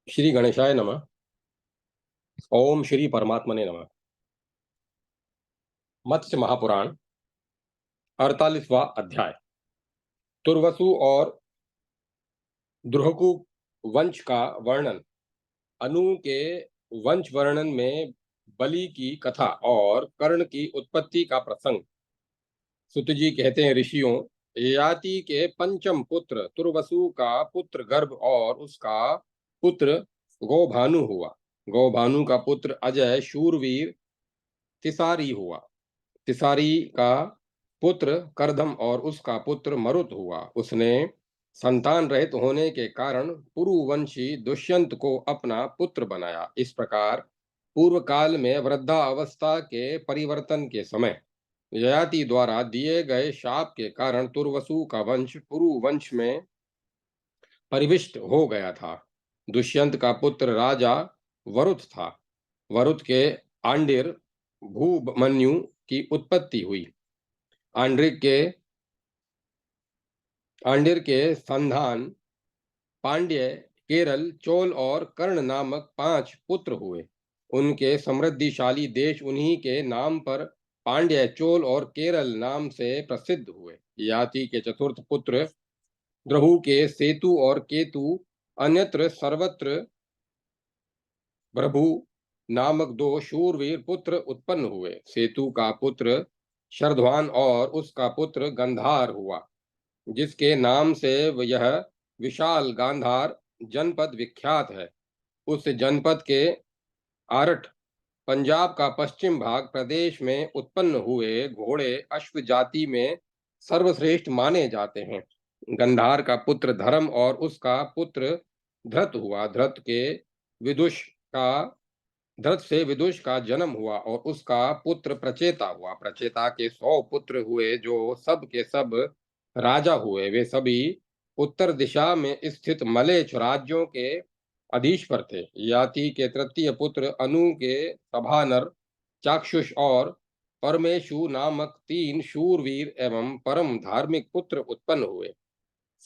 श्री गणेशाय नमः। ओम श्री परमात्मने नमः। मत्स्य महापुराण 48वां अध्याय। तुर्वसु और द्रुहकु वंश का वर्णन। अनु के वंश वर्णन में बलि की कथा और कर्ण की उत्पत्ति का प्रसंग। सुत जी कहते हैं, ऋषियों, ययाति के पंचम पुत्र तुर्वसु का पुत्र गर्भ और उसका पुत्र गौभानु हुआ। गौभानु का पुत्र अजय शूरवीर तिसारी हुआ। तिसारी का पुत्र करदम और उसका पुत्र मरुत हुआ। उसने संतान रहित होने के कारण पुरुवंशी दुष्यंत को अपना पुत्र बनाया। इस प्रकार पूर्व काल में वृद्धावस्था के परिवर्तन के समय ययाति द्वारा दिए गए शाप के कारण तुर्वसु का वंश पुरुवंश में परिविष्ट हो गया था। दुष्यंत का पुत्र राजा वरुथ था। वरुथ के आंडिर भूमन्यु की उत्पत्ति हुई। आंडिर के संधान पांड्य, केरल, चोल और कर्ण नामक 5 पुत्र हुए। उनके समृद्धिशाली देश उन्हीं के नाम पर पांड्य, चोल और केरल नाम से प्रसिद्ध हुए। याति के चतुर्थ पुत्र द्रहु के सेतु और केतु अन्यत्र सर्वत्र प्रभु नामक 2 शूरवीर पुत्र उत्पन्न हुए। सेतु का पुत्र शरध्वान और उसका पुत्र गंधार हुआ, जिसके नाम से यह विशाल गांधार जनपद विख्यात है। उस जनपद के आरठ, पंजाब का पश्चिम भाग प्रदेश में उत्पन्न हुए घोड़े अश्व जाति में सर्वश्रेष्ठ माने जाते हैं। गंधार का पुत्र धर्म और उसका पुत्र धृत हुआ। विदुष का धृत से विदुष का जन्म हुआ और उसका पुत्र प्रचेता हुआ। प्रचेता के 100 पुत्र हुए, जो सब के सब राजा हुए। वे सभी उत्तर दिशा में स्थित मलेच्छ राज्यों के अधीश्वर थे। याति के तृतीय पुत्र अनु के सभानर, चाक्षुष और परमेशु नामक 3 शूरवीर एवं परम धार्मिक पुत्र उत्पन्न हुए।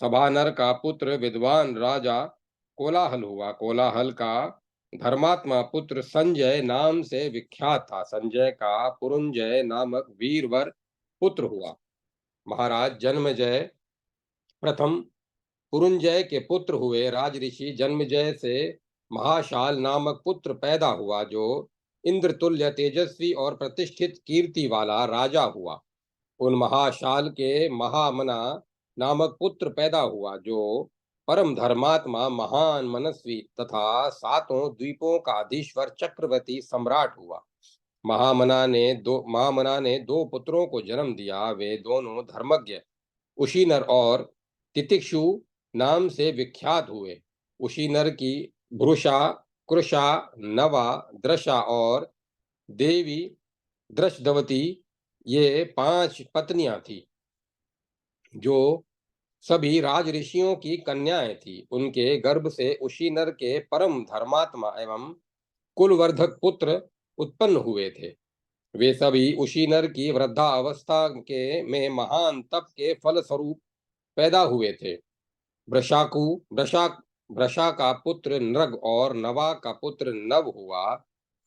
सभानर का पुत्र विद्वान राजा कोलाहल हुआ। कोलाहल का धर्मात्मा पुत्र संजय नाम से विख्यात था। संजय का पुरुंजय नामक वीरवर पुत्र हुआ। महाराज जन्मजय प्रथम पुरुंजय के पुत्र हुए। राजऋषि जन्मजय से महाशाल नामक पुत्र पैदा हुआ, जो इंद्रतुल्य तेजस्वी और प्रतिष्ठित कीर्ति वाला राजा हुआ। उन महाशाल के महामना नामक पुत्र पैदा हुआ, जो परम धर्मात्मा, महान मनस्वी तथा 7 द्वीपों का अधीश्वर चक्रवर्ती सम्राट हुआ। महामना ने 2 पुत्रों को जन्म दिया। वे दोनों धर्मज्ञ उशीनर और तितिक्षु नाम से विख्यात हुए। उशीनर की भ्रुषा, कृषा, नवा, दृशा और देवी दृशदवती, ये 5 पत्नियां थी, जो सभी राजऋषियों की कन्याएं थी। उनके गर्भ से उशीनर के परम धर्मात्मा एवं कुलवर्धक पुत्र उत्पन्न हुए थे। वे सभी उशीनर की वृद्धावस्था के में महान तप के फल स्वरूप पैदा हुए थे। वृषाकु वृषा वृषा का पुत्र नृग और नवा का पुत्र नव हुआ।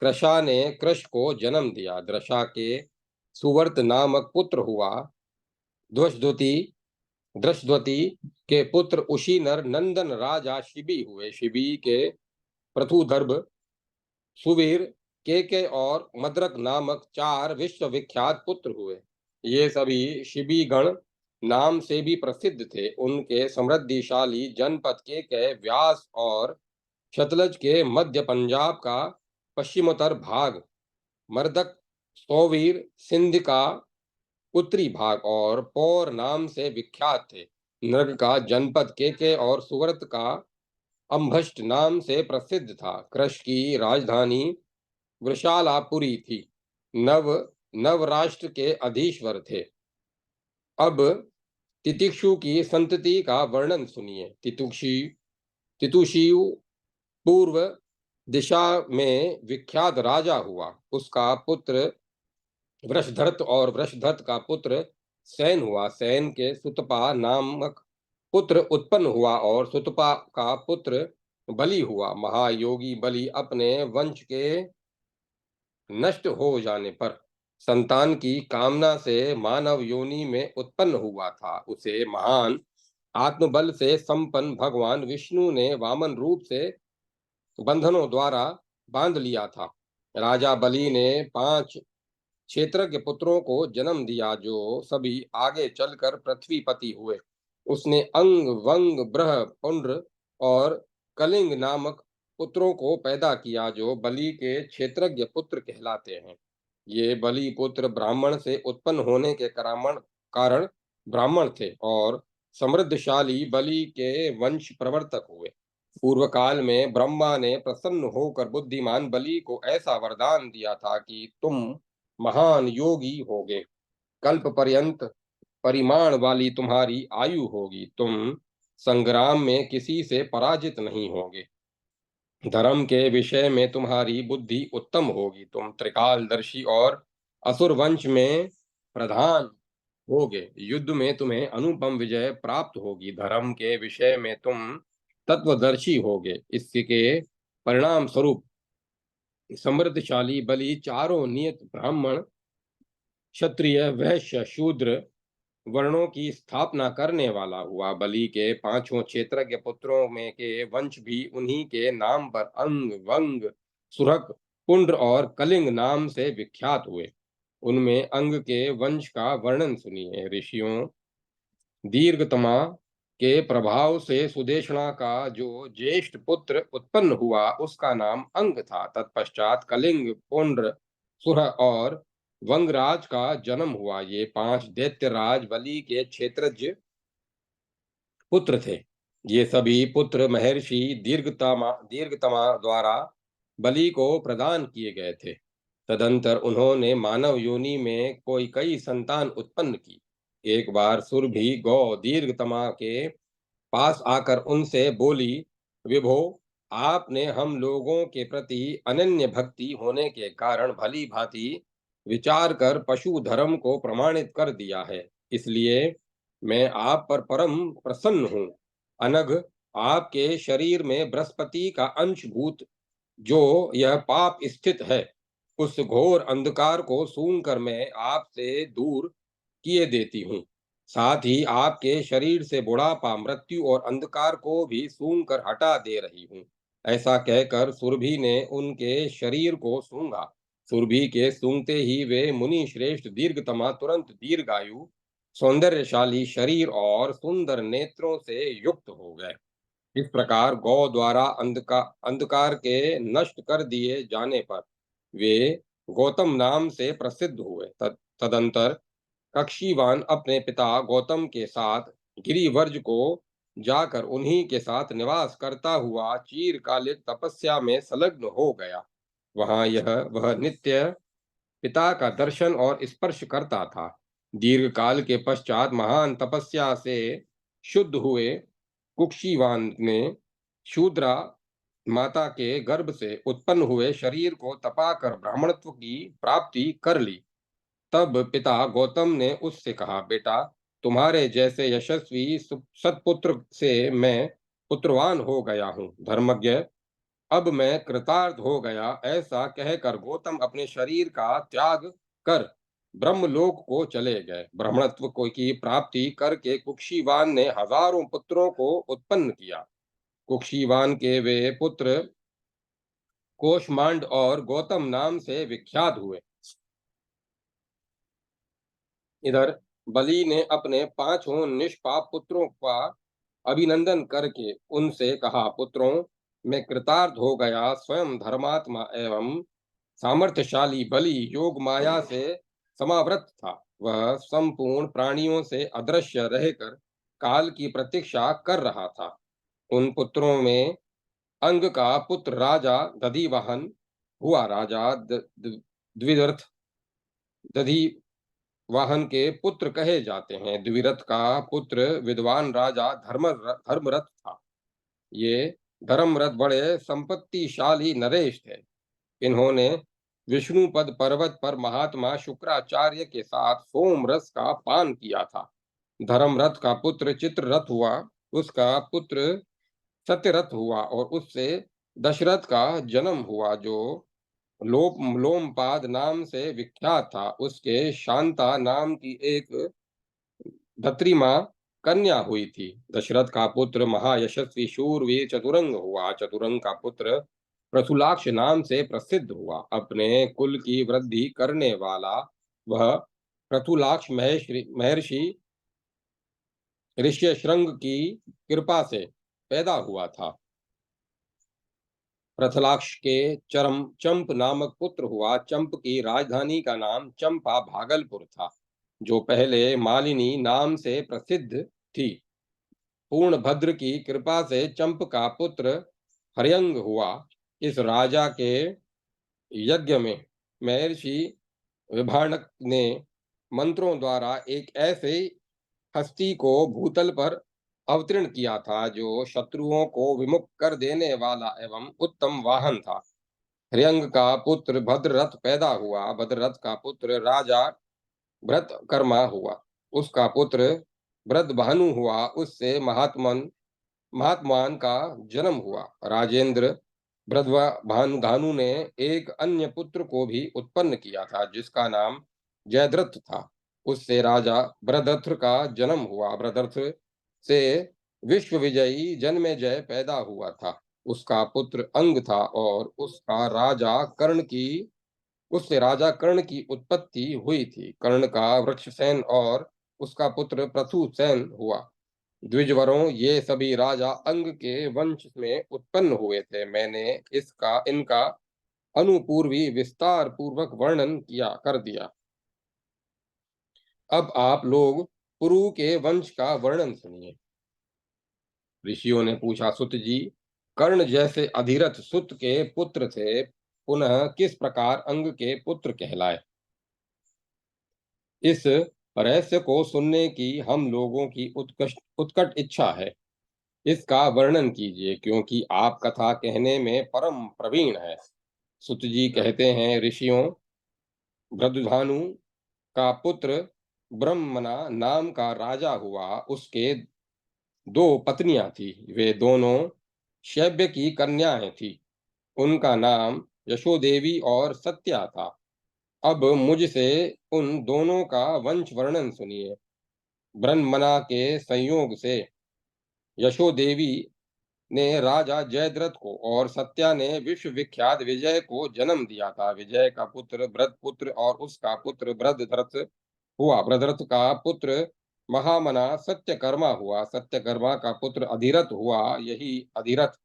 कृषा ने कृष को जन्म दिया। दृशा के सुवर्त नामक पुत्र हुआ। ध्वजद्वती दृशद्वती के पुत्र उशीनर नंदन राजा शिबी हुए। शिबी के पृथुदर्भ, सुवीर, केके और मद्रक नामक 4 विश्वविख्यात पुत्र हुए। ये सभी शिबी गण नाम से भी प्रसिद्ध थे। उनके समृद्धिशाली जनपद केके, व्यास और शतलज के मध्य पंजाब का पश्चिमोत्तर भाग, मर्दक, सोवीर, सिंध का उत्तरी भाग और पौर नाम से विख्यात थे। नृग का जनपद केके और सुव्रत का अम्भष्ट नाम से प्रसिद्ध था। कृष की राजधानी वृषालापुरी थी। नव राष्ट्र के अधीश्वर थे। अब तितिक्षु की संतति का वर्णन सुनिए। तितुषियु पूर्व दिशा में विख्यात राजा हुआ। उसका पुत्र वृषधर्त और वृषधर्त का पुत्र सैन हुआ। सैन के सुतपा नामक पुत्र उत्पन्न हुआ और सुतपा का पुत्र बलि हुआ। महायोगी बलि अपने वंश के नष्ट हो जाने पर संतान की कामना से मानव योनि में उत्पन्न हुआ था। उसे महान आत्मबल से संपन्न भगवान विष्णु ने वामन रूप से बंधनों द्वारा बांध लिया था। राजा बलि ने 5 क्षेत्रज्ञ पुत्रों को जन्म दिया जो सभी आगे चलकर पृथ्वीपति हुए। उसने अंग, वंग, ब्रह, पुंड्र और कलिंग नामक पुत्रों को पैदा किया जो बलि के क्षेत्रज्ञ पुत्र कहलाते हैं। ये बलि पुत्र ब्राह्मण से उत्पन्न होने के कारण ब्राह्मण थे और समृद्धशाली बलि के वंश प्रवर्तक हुए। पूर्व काल में ब्रह्मा ने प्रसन्न होकर बुद्धिमान बलि को ऐसा वरदान दिया था कि तुम महान योगी होगे, कल्प पर्यंत परिमाण वाली तुम्हारी आयु होगी, तुम संग्राम में किसी से पराजित नहीं होगे, धर्म के विषय में तुम्हारी बुद्धि उत्तम होगी, तुम त्रिकालदर्शी और असुर वंश में प्रधान होगे, युद्ध में तुम्हें अनुपम विजय प्राप्त होगी, धर्म के विषय में तुम तत्वदर्शी होगे। इसके परिणाम स्वरूप समृद्धशाली बलि चारों नियत ब्राह्मण, क्षत्रिय, वैश्य, शूद्र वर्णों की स्थापना करने वाला हुआ। बलि के 5 क्षेत्रज्ञ पुत्रों में के वंश भी उन्हीं के नाम पर अंग, वंग, सुरक, पुंड्र और कलिंग नाम से विख्यात हुए। उनमें अंग के वंश का वर्णन सुनिए। ऋषियों दीर्घतमा के प्रभाव से सुदेशना का जो ज्येष्ठ पुत्र उत्पन्न हुआ उसका नाम अंग था। तत्पश्चात कलिंग, पुंड्र, सुर और वंगराज का जन्म हुआ। ये 5 दैत्यराज बलि के क्षेत्रज पुत्र थे। ये सभी पुत्र महर्षि दीर्घतमा द्वारा बलि को प्रदान किए गए थे। तदंतर उन्होंने मानव योनि में कई संतान उत्पन्न की। एक बार सुरभि गौ दीर्घतमा के पास आकर उनसे बोली, विभो, आपने हम लोगों के प्रति अनन्य भक्ति होने के कारण भली भांति विचार कर पशु धर्म को प्रमाणित कर दिया है, इसलिए मैं आप पर परम प्रसन्न हूँ। अनघ, आपके शरीर में बृहस्पति का अंशभूत जो यह पाप स्थित है, उस घोर अंधकार को सूंघकर मैं आपसे दूर किए देती हूँ। साथ ही आपके शरीर से बुढ़ापा, मृत्यु और अंधकार को भी सूंघकर हटा दे रही हूँ। ऐसा कहकर सुरभि ने उनके शरीर को सूंघा। सुरभि के सूंघते ही वे मुनि श्रेष्ठ दीर्घतमा तुरंत दीर्घायु, सौंदर्यशाली शरीर और सुंदर नेत्रों से युक्त हो गए। इस प्रकार गौ द्वारा अंधकार के नष्ट कर दिए जाने पर वे गौतम नाम से प्रसिद्ध हुए। तदंतर कक्षीवान अपने पिता गौतम के साथ गिरिवर्ज को जाकर उन्हीं के साथ निवास करता हुआ चिरकालिक तपस्या में संलग्न हो गया। वहां वह नित्य पिता का दर्शन और स्पर्श करता था। दीर्घ काल के पश्चात महान तपस्या से शुद्ध हुए कुक्षीवान ने शूद्रा माता के गर्भ से उत्पन्न हुए शरीर को तपाकर ब्राह्मणत्व की प्राप्ति कर ली। तब पिता गौतम ने उससे कहा, बेटा, तुम्हारे जैसे यशस्वी सत्पुत्र से मैं पुत्रवान हो गया हूँ, धर्मज्ञ, अब मैं कृतार्थ हो गया। ऐसा कहकर गौतम अपने शरीर का त्याग कर ब्रह्मलोक को चले गए। ब्राह्मणत्व को की प्राप्ति करके कुक्षीवान ने हजारों पुत्रों को उत्पन्न किया। कुक्षीवान के वे पुत्र कोशमांड और गौतम नाम से विख्यात हुए। इधर बलि ने अपने 5 निष्पाप पुत्रों का अभिनंदन करके उनसे कहा, पुत्रों, मैं कृतार्थ हो गया। स्वयं धर्मात्मा एवं सामर्थ्यशाली बलि योग माया से समावृत था। वह संपूर्ण प्राणियों से अदृश्य रहकर काल की प्रतीक्षा कर रहा था। उन पुत्रों में अंग का पुत्र राजा दधिवाहन हुआ। राजा द्विरथ दधि वाहन के पुत्र कहे जाते हैं। द्विरथ का पुत्र विद्वान राजा धर्मरथ था। ये धर्मरथ बड़े संपत्तिशाली नरेश थे। इन्होंने विष्णुपद पर्वत पर महात्मा शुक्राचार्य के साथ सोम रस का पान किया था। धर्मरथ का पुत्र चित्ररथ हुआ। उसका पुत्र सत्यरथ हुआ और उससे दशरथ का जन्म हुआ, जो लोमपाद नाम से विख्यात था। उसके शांता नाम की एक धत्रीमा कन्या हुई थी। दशरथ का पुत्र महायशस्वी शूरवीर चतुरंग हुआ। चतुरंग का पुत्र प्रथुलाक्ष नाम से प्रसिद्ध हुआ। अपने कुल की वृद्धि करने वाला वह प्रथुलाक्ष महर्षि ऋष्यशृंग की कृपा से पैदा हुआ था। प्रथलाक्ष के चरम चंप नामक पुत्र हुआ। चंप की राजधानी का नाम चंपा भागलपुर था, जो पहले मालिनी नाम से प्रसिद्ध थी। पूर्णभद्र की कृपा से चंप का पुत्र हर्यंग हुआ। इस राजा के यज्ञ में महर्षि विभानक ने मंत्रों द्वारा एक ऐसे हस्ती को भूतल पर अवतीर्ण किया था, जो शत्रुओं को विमुख कर देने वाला एवं उत्तम वाहन था। हर्यंग का पुत्र भद्ररथ पैदा हुआ। भद्ररथ का पुत्र राजा भृतकर्मा हुआ। उसका पुत्र भृतभानु हुआ। उससे महात्मान का जन्म हुआ। राजेंद्र भृतभानु ने एक अन्य पुत्र को भी उत्पन्न किया था, जिसका नाम जयद्रथ था। उससे राजा भरदत्थ का जन्म हुआ। भरदत्थ से विश्व विजयी जन्मेजय पैदा हुआ था। उसका पुत्र अंग था और उससे राजा कर्ण की उत्पत्ति हुई थी। कर्ण का वृक्षसेन और उसका पुत्र पृथुसेन हुआ। द्विजवरों, ये सभी राजा अंग के वंश में उत्पन्न हुए थे। मैंने इनका अनुपूर्वी विस्तार पूर्वक वर्णन कर दिया। अब आप लोग पुरु के वंश का वर्णन सुनिए। ऋषियों ने पूछा, सुत जी, कर्ण जैसे अधिरथ सुत के पुत्र थे, पुनः किस प्रकार अंग के पुत्र कहलाए? इस रहस्य को सुनने की हम लोगों की उत्कट इच्छा है। इसका वर्णन कीजिए, क्योंकि आप कथा कहने में परम प्रवीण है। सुत जी कहते हैं, ऋषियों, भृगुभानु का पुत्र ब्रह्मना नाम का राजा हुआ। उसके दो पत्नियां थी। वे दोनों शैब्य की कन्याएं थी। उनका नाम यशोदेवी और सत्या था। अब मुझसे उन दोनों का वंश वर्णन सुनिए। ब्रह्मना के संयोग से यशोदेवी ने राजा जयद्रथ को और सत्या ने विश्व विख्यात विजय को जन्म दिया था। विजय का पुत्र भरतपुत्र और उसका पुत्र भरतरथ हुआ। भरतरथ का पुत्र महामना सत्यकर्मा हुआ। सत्यकर्मा का पुत्र अधिरथ हुआ। यही अधिरथ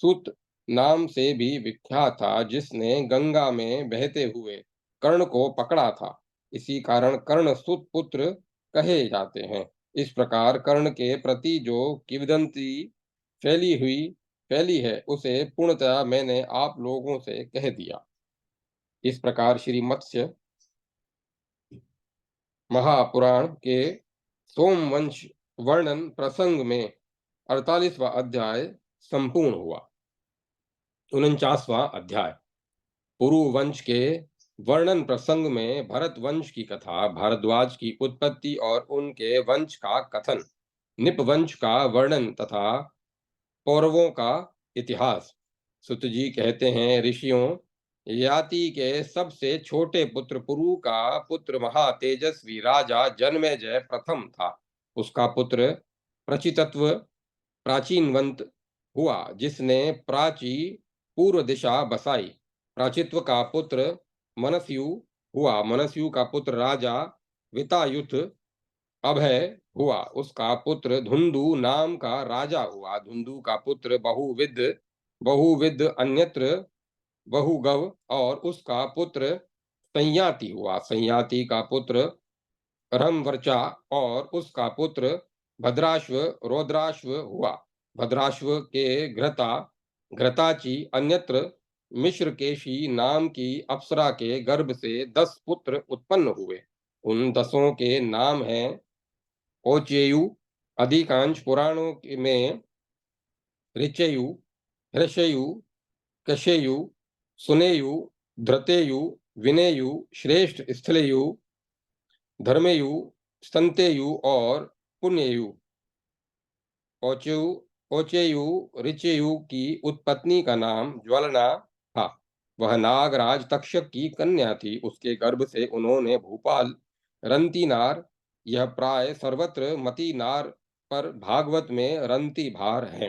सूत नाम से भी विख्यात था, जिसने गंगा में बहते हुए कर्ण को पकड़ा था। इसी कारण कर्ण सूत पुत्र कहे जाते हैं। इस प्रकार कर्ण के प्रति जो किंवदंती फैली है, उसे पूर्णतः मैंने आप लोगों से कह दिया। इस प्रकार श्री मत्स्य महापुराण के सोमवंश वर्णन प्रसंग में 48वां अध्याय संपूर्ण हुआ। 49वां अध्याय पुरुवंश के वर्णन प्रसंग में भरत वंश की कथा, भारद्वाज की उत्पत्ति और उनके वंश का कथन, निपवंश का वर्णन तथा पौरवों का इतिहास। सुत जी कहते हैं, ऋषियों, याति के सबसे छोटे पुत्र पुरु का पुत्र महातेजस्वी राजा जन्मेजय प्रथम था। उसका पुत्र प्रचितत्व प्राचीनवंत हुआ, जिसने प्राची पूर्व दिशा बसाई। प्राचित्व का पुत्र मनस्यु हुआ। मनस्यु का पुत्र राजा वितायुत अभय हुआ। उसका पुत्र धुंधु नाम का राजा हुआ। धुंधु का पुत्र बहुविद अन्यत्र बहुगव और उसका पुत्र संयाति हुआ। संयाति का पुत्र रमवर्चा और उसका पुत्र भद्राश्व रौद्राश्व हुआ। भद्राश्व के घृताची अन्यत्र मिश्रकेशी नाम की अप्सरा के गर्भ से 10 पुत्र उत्पन्न हुए। उन 10 के नाम हैं ओचेयु। अधिकांश पुराणों में ऋचेयु, हृषयु, कशेयु, सुनेयु, धृतेयु, विनेयु, श्रेष्ठ, स्थलेयु, धर्मेयु, संतेयु और पुण्ययु। औचु ओचेयु ऋचेयु की उत्पत्ति का नाम ज्वलना था। वह नागराज तक्षक की कन्या थी। उसके गर्भ से उन्होंने भूपाल रंतीनार, यह प्राय सर्वत्र मतीनार पर भागवत में रंती भार है,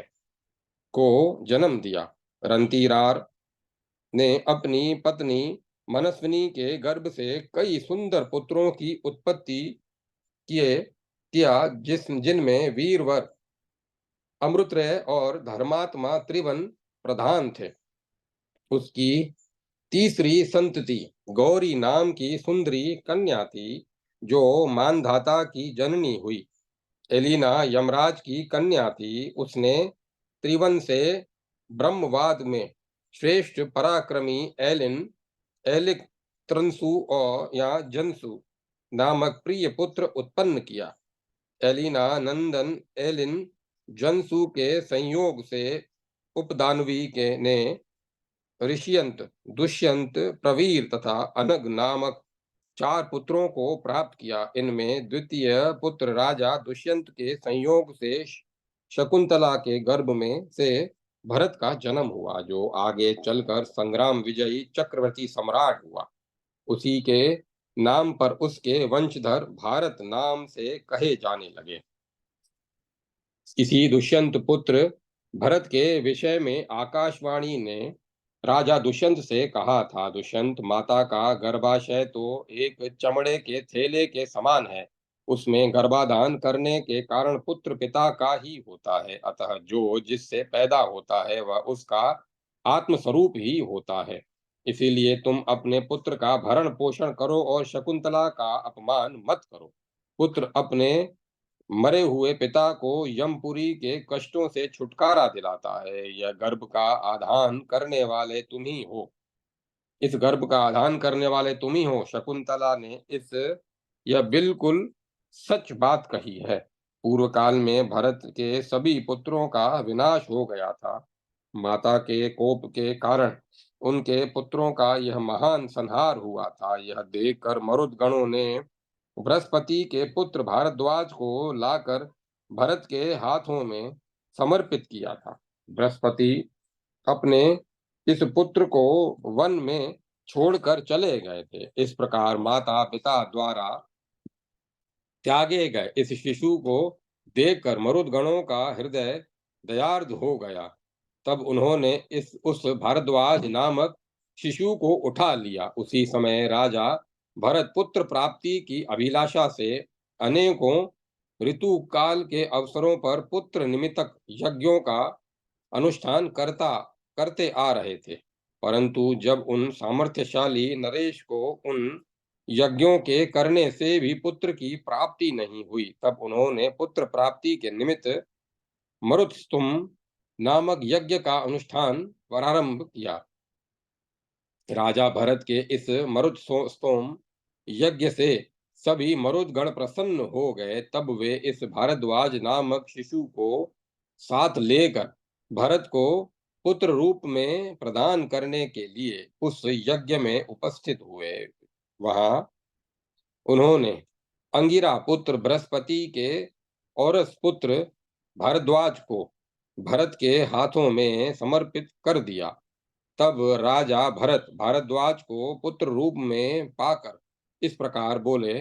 को जन्म दिया। रंतीरार ने अपनी पत्नी मनस्विनी के गर्भ से कई सुंदर पुत्रों की उत्पत्ति किए किया, जिनमें वीरवर, अमृतरय और धर्मात्मा त्रिवन प्रधान थे। उसकी तीसरी संतति गौरी नाम की सुंदरी कन्या थी, जो मानधाता की जननी हुई। एलिना यमराज की कन्या थी। उसने त्रिवन से ब्रह्मवाद में श्रेष्ठ पराक्रमी एलिक त्रंसु और या जनसु नामक प्रिय पुत्र उत्पन्न किया। एलिना नंदन एलिन जनसु के संयोग से उपदानवी के ने ऋषियंत, दुष्यंत, प्रवीर तथा अनग नामक 4 पुत्रों को प्राप्त किया। इनमें द्वितीय पुत्र राजा दुष्यंत के संयोग से शकुंतला के गर्भ में से भरत का जन्म हुआ, जो आगे चलकर संग्राम विजयी चक्रवर्ती सम्राट हुआ। उसी के नाम पर उसके वंशधर भारत नाम से कहे जाने लगे। किसी दुष्यंत पुत्र भरत के विषय में आकाशवाणी ने राजा दुष्यंत से कहा था, दुष्यंत, माता का गर्भाशय तो एक चमड़े के थैले के समान है। उसमें गर्भाधान करने के कारण पुत्र पिता का ही होता है। अतः जो जिससे पैदा होता है वह उसका आत्मस्वरूप ही होता है। इसीलिए तुम अपने पुत्र का भरण पोषण करो और शकुंतला का अपमान मत करो। पुत्र अपने मरे हुए पिता को यमपुरी के कष्टों से छुटकारा दिलाता है। यह गर्भ का आधान करने वाले तुम ही हो। इस गर्भ का आधान करने वाले तुम ही हो। शकुंतला ने यह बिल्कुल सच बात कही है। पूर्व काल में भरत के सभी पुत्रों का विनाश हो गया था। माता के कोप के कारण उनके पुत्रों का यह महान संहार हुआ था। यह देखकर मरुदगणों ने बृहस्पति के पुत्र भारद्वाज को लाकर भरत के हाथों में समर्पित किया था। बृहस्पति अपने इस पुत्र को वन में छोड़कर चले गए थे। इस प्रकार माता पिता द्वारा त्यागे गए इस शिशु को देखकर मरुदगणों का हृदय दयार्द हो गया। तब उन्होंने उस भारद्वाज नामक शिशु को उठा लिया। उसी समय राजा भरत पुत्र प्राप्ति की अभिलाषा से अनेकों ऋतु काल के अवसरों पर पुत्र निमित्तक यज्ञों का अनुष्ठान करते आ रहे थे। परंतु जब उन सामर्थ्यशाली नरेश को उन यज्ञों के करने से भी पुत्र की प्राप्ति नहीं हुई, तब उन्होंने पुत्र प्राप्ति के निमित्त मरुत्स्तुम नामक यज्ञ का अनुष्ठान प्रारंभ किया। राजा भरत के इस मरुत्स्तोम यज्ञ से सभी मरुदगण प्रसन्न हो गए। तब वे इस भारद्वाज नामक शिशु को साथ लेकर भरत को पुत्र रूप में प्रदान करने के लिए उस यज्ञ में उपस्थित हुए। वहां उन्होंने अंगिरा पुत्र बृहस्पति के औरस पुत्र भारद्वाज को भरत के हाथों में समर्पित कर दिया। तब राजा भरत भारद्वाज को पुत्र रूप में पाकर इस प्रकार बोले,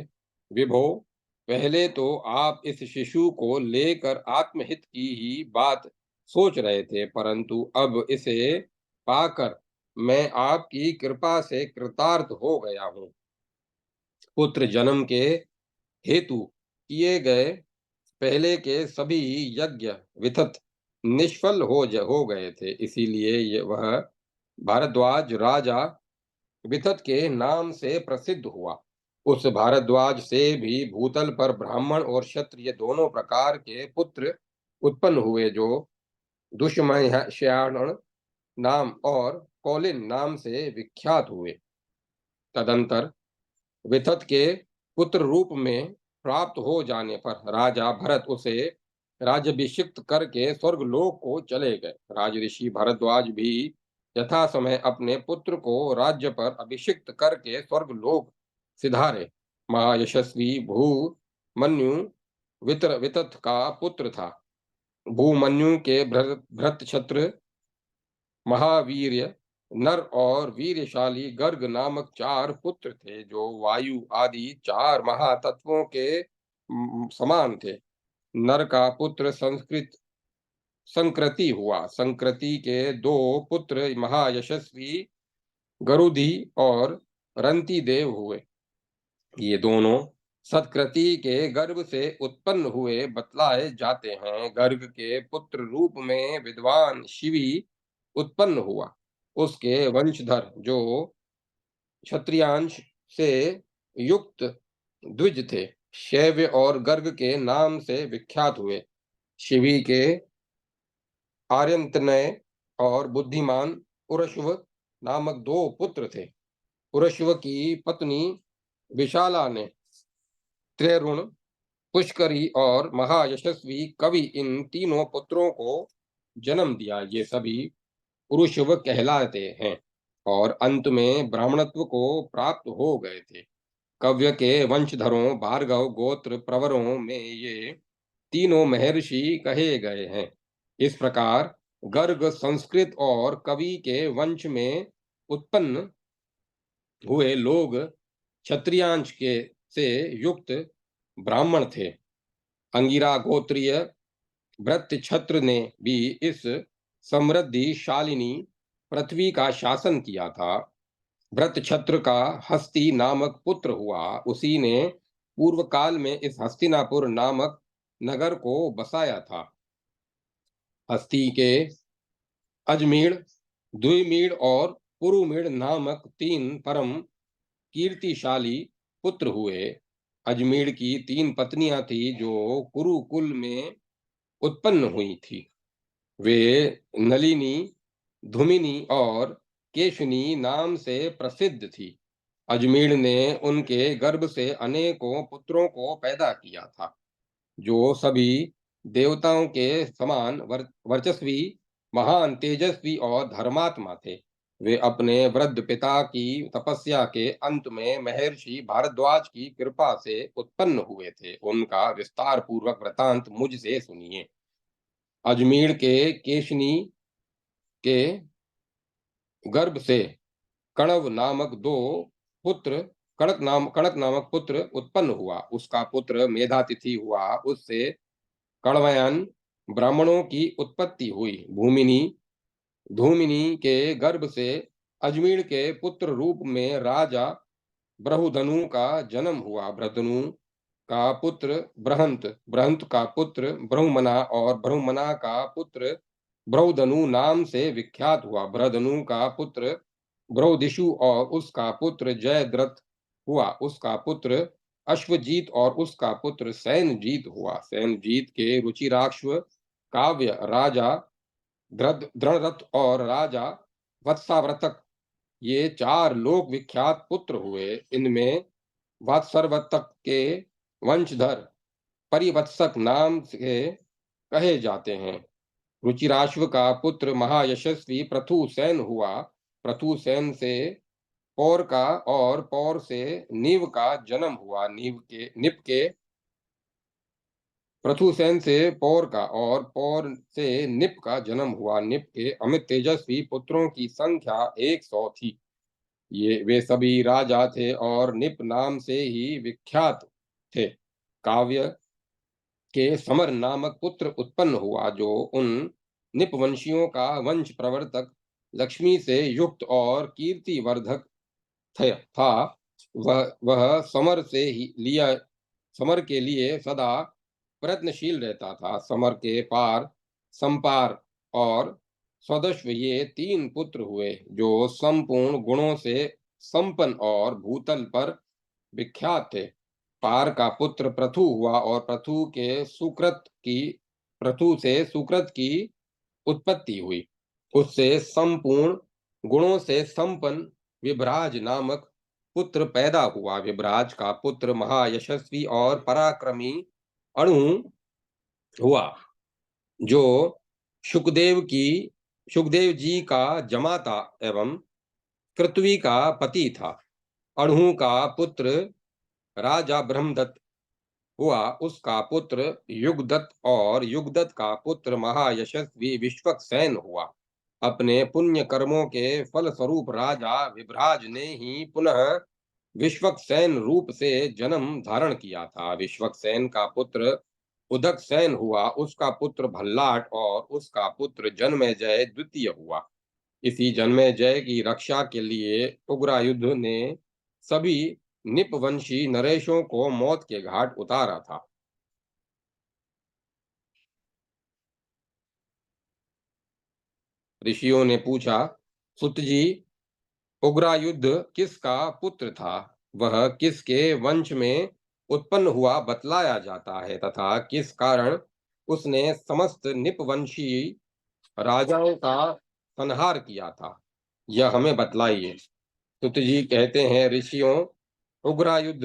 विभो, पहले तो आप इस शिशु को लेकर आत्महित की ही बात सोच रहे थे, परंतु अब इसे पाकर मैं आपकी कृपा से कृतार्थ हो गया हूँ। पुत्र जन्म के हेतु किए गए पहले के सभी यज्ञ विथत निष्फल हो गए थे। इसीलिए वह भारद्वाज राजा विथत के नाम से प्रसिद्ध हुआ। उस भारद्वाज से भी भूतल पर ब्राह्मण और क्षत्रिय दोनों प्रकार के पुत्र उत्पन्न हुए, जो दुष्मश्याण नाम और कौलिन नाम से विख्यात हुए। तदंतर विथत के पुत्र रूप में प्राप्त हो जाने पर राजा भरत उसे राज्याभिषिक्त करके स्वर्गलोक को चले गए। राजऋषि भरद्वाज भी यथा समय अपने पुत्र को राज्य पर अभिषिक्त करके स्वर्गलोक सिधारे। महायशस्वी भू मन्यु वितत का पुत्र था। भूमन्यु के भृतक्षत्र, महावीर्य, नर और वीरशाली गर्ग नामक 4 पुत्र थे, जो वायु आदि 4 महातत्वों के समान थे। नर का पुत्र संकृति हुआ। संकृति के 2 पुत्र महायशस्वी गरुधि और रंतिदेव हुए। ये दोनों सत्कृति के गर्भ से उत्पन्न हुए बतलाए जाते हैं। गर्ग के पुत्र रूप में विद्वान शिवी उत्पन्न हुआ। उसके वंशधर, जो क्षत्रियांश से युक्त द्विज थे, शैव्य और गर्ग के नाम से विख्यात हुए। शिवी के आर्यन्तनय और बुद्धिमान उरश्व नामक 2 पुत्र थे। उरश्व की पत्नी विशाला ने त्रैरुण, पुष्करी और महायशस्वी कवि इन तीनों पुत्रों को जन्म दिया। ये सभी पुरुषव कहलाते हैं और अंत में ब्राह्मणत्व को प्राप्त हो गए थे। कव्य के वंशधरों भार्गव गोत्र प्रवरों में ये तीनों महर्षि कहे गए हैं। इस प्रकार गर्ग संस्कृत और कवि के वंश में उत्पन्न हुए लोग क्षत्रियांश के से युक्त ब्राह्मण थे। अंगिरा गोत्रीय भृतक्षत्र ने भी इस समृद्धिशालिनी पृथ्वी का शासन किया था। भृतक्षत्र का हस्ती नामक पुत्र हुआ। उसी ने पूर्व काल में इस हस्तिनापुर नामक नगर को बसाया था। हस्ती के अजमीड़, द्विमीड़ और पुरुमीड़ नामक 3 परम कीर्तिशाली पुत्र हुए। अजमीड़ की 3 पत्नियां थी, जो कुरुकुल में उत्पन्न हुई थी। वे नलिनी, धुमिनी और केशनी नाम से प्रसिद्ध थी। अजमीर ने उनके गर्भ से अनेकों पुत्रों को पैदा किया था, जो सभी देवताओं के समान वर्चस्वी, महान, तेजस्वी और धर्मात्मा थे। वे अपने वृद्ध पिता की तपस्या के अंत में महर्षि भारद्वाज की कृपा से उत्पन्न हुए थे। उनका विस्तार पूर्वक वृतांत मुझसे सुनिए। अजमेर के केशनी के गर्भ से कणव नामक 2 पुत्र कणक नामक पुत्र उत्पन्न हुआ। उसका पुत्र मेधातिथि हुआ। उससे कण्वयन ब्राह्मणों की उत्पत्ति हुई। धूमिनी के गर्भ से अजमेर के पुत्र रूप में राजा ब्रहुधनु का जन्म हुआ। ब्रधनु का पुत्र बृहंत, बृहंत का पुत्र ब्रहुमना और ब्रहुमना का पुत्र ब्रहुधनु नाम से विख्यात हुआ। ब्रधनु का पुत्र ब्रहुदिषु और उसका पुत्र जयद्रथ हुआ। उसका पुत्र अश्वजीत और उसका पुत्र सैनजीत हुआ। सैनजीत के रुचिराक्ष काव्य राजा दृढ़रथ और राजा वत्सावर्तक, ये 4 लोक विख्यात पुत्र हुए। इनमें वात्सर्वतक के वंशधर परिवत्सक नाम से कहे जाते हैं। रुचिराश्व का पुत्र महायशस्वी पृथुसेन हुआ। पृथुसेन से पौर का और पौर से नीव का जन्म हुआ। निप के पृथुसेन से पौर का और पौर से निप का जन्म हुआ। निप के अमित तेजस्वी पुत्रों की संख्या 100 थी। ये वे सभी राजा थे और निप नाम से ही विख्यात थे। काव्य के समर नामक पुत्र उत्पन्न हुआ, जो उन निपवंशियों का वंश प्रवर्तक, लक्ष्मी से युक्त और कीर्तिवर्धक था। वह समर के लिए सदा प्रयत्नशील रहता था। समर के पार संपार और स्वदश्व, ये 3 पुत्र हुए, जो संपूर्ण गुणों से संपन्न और भूतल पर विख्यात थे। पार का पुत्र पृथु हुआ और पृथु से सुकृत की उत्पत्ति हुई। उससे संपूर्ण गुणों से संपन्न विभ्राज नामक पुत्र पैदा हुआ। विभ्राज का पुत्र महायशस्वी और पराक्रमी अणु हुआ, जो सुखदेव जी का जमाता एवं कृत्वी का पति था। अणु का पुत्र राजा ब्रह्मदत्त हुआ उसका पुत्र युगदत्त और युगदत्त का पुत्र महायशस्वी विश्वक्सेन हुआ। अपने पुण्य कर्मों के फल स्वरूप राजा विभ्राज ने ही पुनः विश्वक्सेन रूप से जन्म धारण किया था। विश्वक्सेन का पुत्र उदकसेन हुआ, उसका पुत्र भल्लाट और उसका पुत्र जन्मेजय द्वितीय हुआ। इसी जन्मेजय की रक्षा के लिए उग्रायुध ने सभी निपवंशी नरेशों को मौत के घाट उतारा था। ऋषियों ने पूछा, सुत जी, उग्रायुध किसका पुत्र था? वह किसके वंश में उत्पन्न हुआ बतलाया जाता है तथा किस कारण उसने समस्त निपवंशी राजाओं का संहार किया था, यह हमें बतलाइए। सुत जी कहते हैं, ऋषियों, उग्रायुध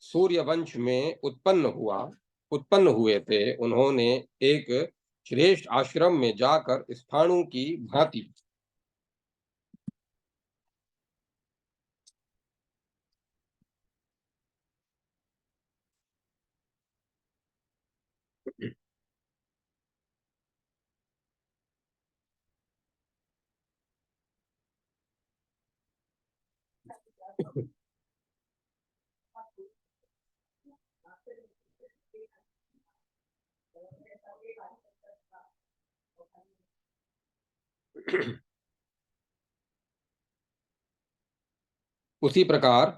सूर्य वंश में उत्पन्न हुए थे। उन्होंने एक श्रेष्ठ आश्रम में जाकर स्थाणु की भांति उसी प्रकार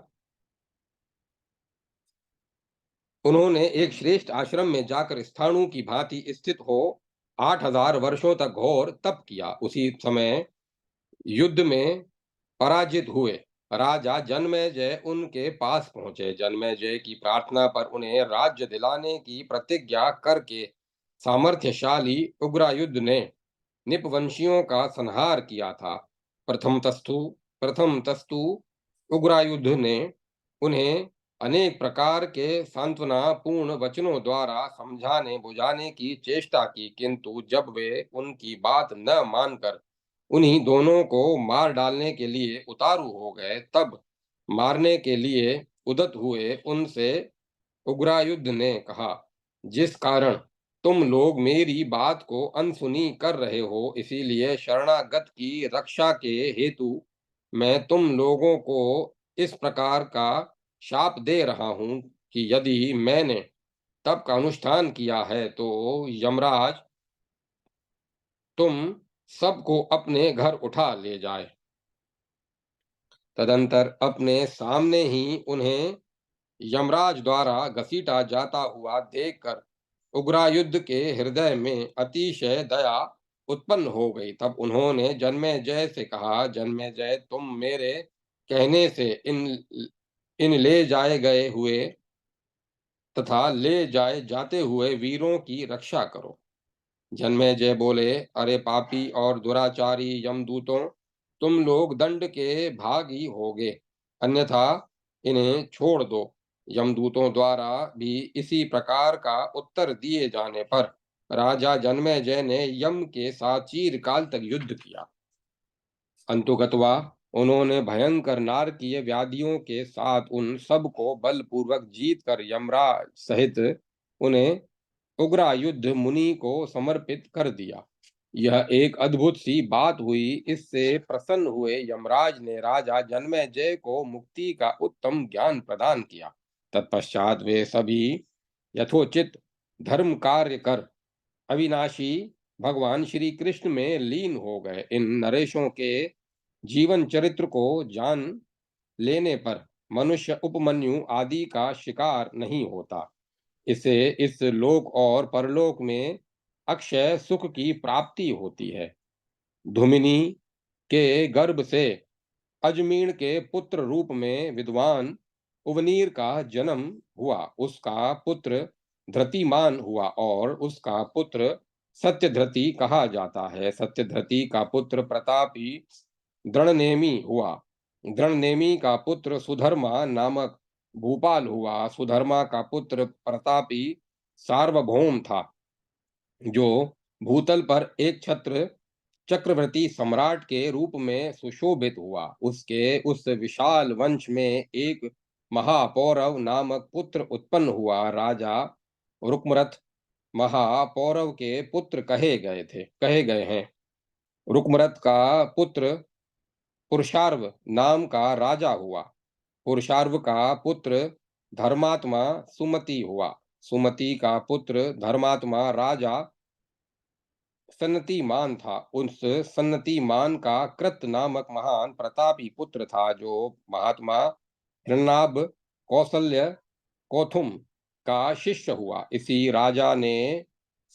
उन्होंने एक श्रेष्ठ आश्रम में जाकर स्थाणु की भांति स्थित हो 8,000 वर्षों तक घोर तप किया। उसी समय युद्ध में पराजित हुए राजा जन्मेजय उनके पास पहुंचे। जन्मेजय की प्रार्थना पर उन्हें राज्य दिलाने की प्रतिज्ञा करके सामर्थ्यशाली उग्रायुध ने निपवंशियों का संहार किया था। प्रथम तस्तु उग्रायुध ने उन्हें अनेक प्रकार के सांत्वनापूर्ण वचनों द्वारा समझाने बुझाने की चेष्टा की, किंतु जब वे उनकी बात न मानकर उन्हीं दोनों को मार डालने के लिए उतारू हो गए, तब मारने के लिए उदत हुए उनसे उग्रायुध ने कहा, जिस कारण तुम लोग मेरी बात को अनसुनी कर रहे हो, इसीलिए शरणागत की रक्षा के हेतु मैं तुम लोगों को इस प्रकार का शाप दे रहा हूं कि यदि मैंने तप का अनुष्ठान किया है तो यमराज तुम सबको अपने घर उठा ले जाए। तदंतर अपने सामने ही उन्हें यमराज द्वारा घसीटा जाता हुआ देखकर उग्रायुध के हृदय में अतिशय दया उत्पन्न हो गई। तब उन्होंने जन्मेजय से कहा, जन्मेजय, तुम मेरे कहने से इन ले जाए गए हुए तथा ले जाए जाते हुए वीरों की रक्षा करो। जन्मेजय बोले, अरे पापी और दुराचारी यमदूतों, तुम लोग दंड के भागी होगे, अन्यथा इन्हें छोड़ दो। यमदूतों द्वारा भी इसी प्रकार का उत्तर दिए जाने पर राजा जन्मेजय ने यम के साथ चीरकाल तक युद्ध किया। अंतुगतवा उन्होंने भयंकर नारकीय व्याधियों के साथ उन सब को बलपूर्वक जीत कर यमराज सहित उन्हें उग्रायुध मुनि को समर्पित कर दिया। यह एक अद्भुत सी बात हुई। इससे प्रसन्न हुए यमराज ने राजा जन्मेजय को मुक्ति का उत्तम ज्ञान प्रदान किया। तत्पश्चात वे सभी यथोचित धर्म कार्य कर अविनाशी भगवान श्री कृष्ण में लीन हो गए। इन नरेशों के जीवन चरित्र को जान लेने पर मनुष्य उपमन्यु आदि का शिकार नहीं होता। इसे इस लोक और परलोक में अक्षय सुख की प्राप्ति होती है। धुमिनी के गर्भ से अजमीण के पुत्र रूप में विद्वान उवनीर का जन्म हुआ। उसका पुत्र धृतिमान हुआ और उसका पुत्र सत्यधृति कहा जाता है। सत्यधृति का पुत्र प्रतापी दृढ़नेमी हुआ। दृढ़नेमी का पुत्र सुधर्मा नामक भूपाल हुआ। सुधर्मा का पुत्र प्रतापी सार्वभौम था, जो भूतल पर एक छत्र चक्रवर्ती सम्राट के रूप में सुशोभित हुआ। उसके उस विशाल वंश में एक महापौरव नामक पुत्र उत्पन्न हुआ। राजा रुक्मरथ महापौरव के पुत्र कहे गए हैं। रुक्मरथ का पुत्र पुरुषार्व नाम का राजा हुआ। पुरुषार्व का पुत्र धर्मात्मा सुमति हुआ। सुमति का पुत्र धर्मात्मा राजा सन्नतिमान था। उस सन्नतिमान का कृत नामक महान प्रतापी पुत्र था, जो महात्मा हिरणाब कौशल्य कौथुम का शिष्य हुआ। इसी राजा ने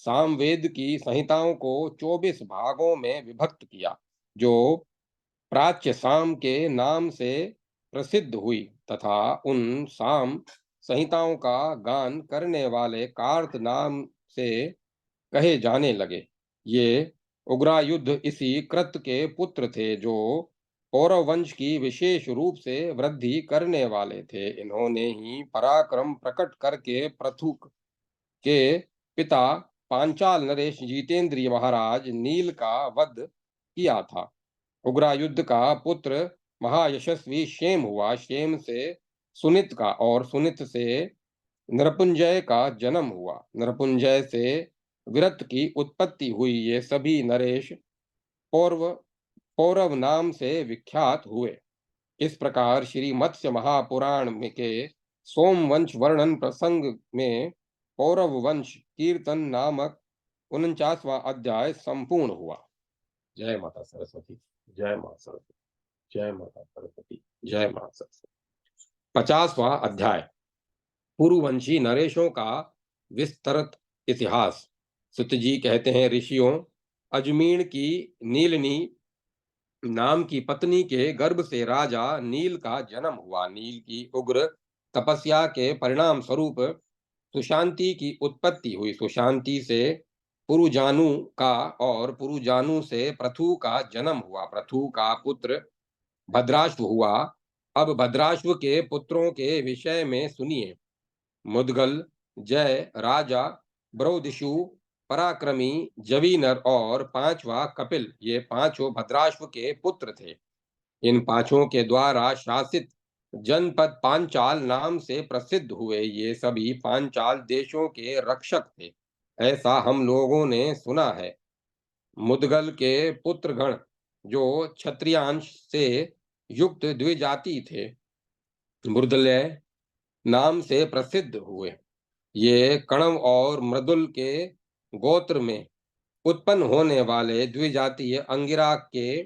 सामवेद की संहिताओं को 24 भागों में विभक्त किया, जो प्राच्य साम के नाम से प्रसिद्ध हुई, तथा उन साम संहिताओं का गान करने वाले कार्त नाम से कहे जाने लगे। ये उग्रायुध इसी कृत के पुत्र थे, जो पौरव वंश की विशेष रूप से वृद्धि करने वाले थे। इन्होंने ही पराक्रम प्रकट करके पृथु के पिता पांचाल नरेश जितेंद्रिय महाराज नील का वध किया था। उग्रायुध का पुत्र महायशस्वी क्षेम हुआ। क्षेम से सुनित का, और सुनित से नृपुंजय का जन्म हुआ। नृपुंजय से विरत की उत्पत्ति हुई। ये सभी नरेश पौरव पौरव नाम से विख्यात हुए। इस प्रकार श्री मत्स्य महापुराण में के सोमवंश वर्णन प्रसंग में पौरव वंश कीर्तन नामक 49वां अध्याय संपूर्ण हुआ। जय माता सरस्वती। जय माता सरस्वती। जय माता सरस्वती। जय माता सरस्वती। 50वां अध्याय पुरुवंशी नरेशों का विस्तृत इतिहास। सुत जी कहते हैं, ऋषियों, अजमीन की नीलनी नाम की पत्नी के गर्भ से राजा नील का जन्म हुआ। नील की उग्र तपस्या के परिणाम स्वरूप सुशांति की उत्पत्ति हुई। सुशांति से पुरुजानु का, और पुरुजानु से पृथु का जन्म हुआ। पृथु का पुत्र भद्राश्व हुआ। अब भद्राश्व के पुत्रों के विषय में सुनिए। मुदगल, जय, राजा, ब्रौदिशु, पराक्रमी, जवीनर और पांचवा कपिल, ये पांचों भद्राश्व के पुत्र थे। इन पांचों के द्वारा शासित जनपद पांचाल नाम से प्रसिद्ध हुए। ये सभी पांचाल देशों के रक्षक थे, ऐसा हम लोगों ने सुना है। मुदगल के पुत्रगण, जो क्षत्रियांश से युक्त द्विजाति थे, मृदलय नाम से प्रसिद्ध हुए। ये कणव और मृदुल के गोत्र में उत्पन्न होने वाले द्विजातीय अंगिरा के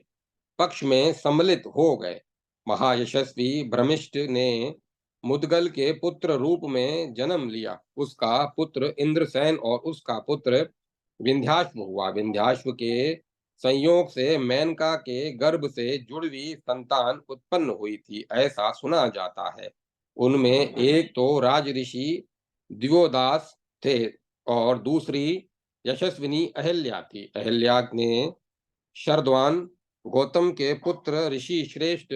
पक्ष में सम्मिलित हो गए। महायशस्वी भ्रमिष्ठ ने मुदगल के पुत्र रूप में जन्म लिया। उसका पुत्र इंद्रसेन और उसका पुत्र विंध्याश्व हुआ। विंध्याश्व के संयोग से मेनका के गर्भ से जुड़वी संतान उत्पन्न हुई थी, ऐसा सुना जाता है। उनमें एक तो राज ऋषि दिवोदास थे, और दूसरी यशस्विनी अहल्या थी। अहल्या ने शरद्वान गौतम के पुत्र ऋषि श्रेष्ठ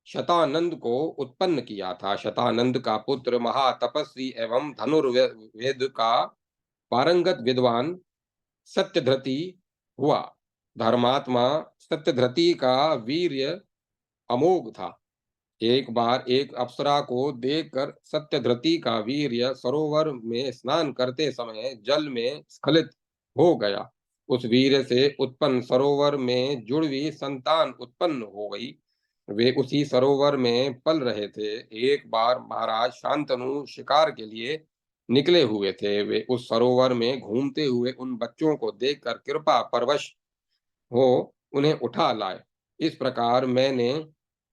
शतानंद को उत्पन्न किया था। शतानंद का पुत्र महातपस्वी एवं धनुर्वेद का पारंगत विद्वान सत्यधृति हुआ। धर्मात्मा सत्यधृति का वीर्य अमोघ था। एक बार एक अप्सरा को देखकर सत्यधृति का वीर्य सरोवर में स्नान करते समय जल में स्खलित हो गया। उस वीर्य से उत्पन्न सरोवर में जुड़वी संतान उत्पन्न हो गई। वे उसी सरोवर में पल रहे थे। एक बार महाराज शांतनु शिकार के लिए निकले हुए थे। वे उस सरोवर में घूमते हुए उन बच्चों को देखकर कृपा परवश हो उन्हें उठा लाए। इस प्रकार मैंने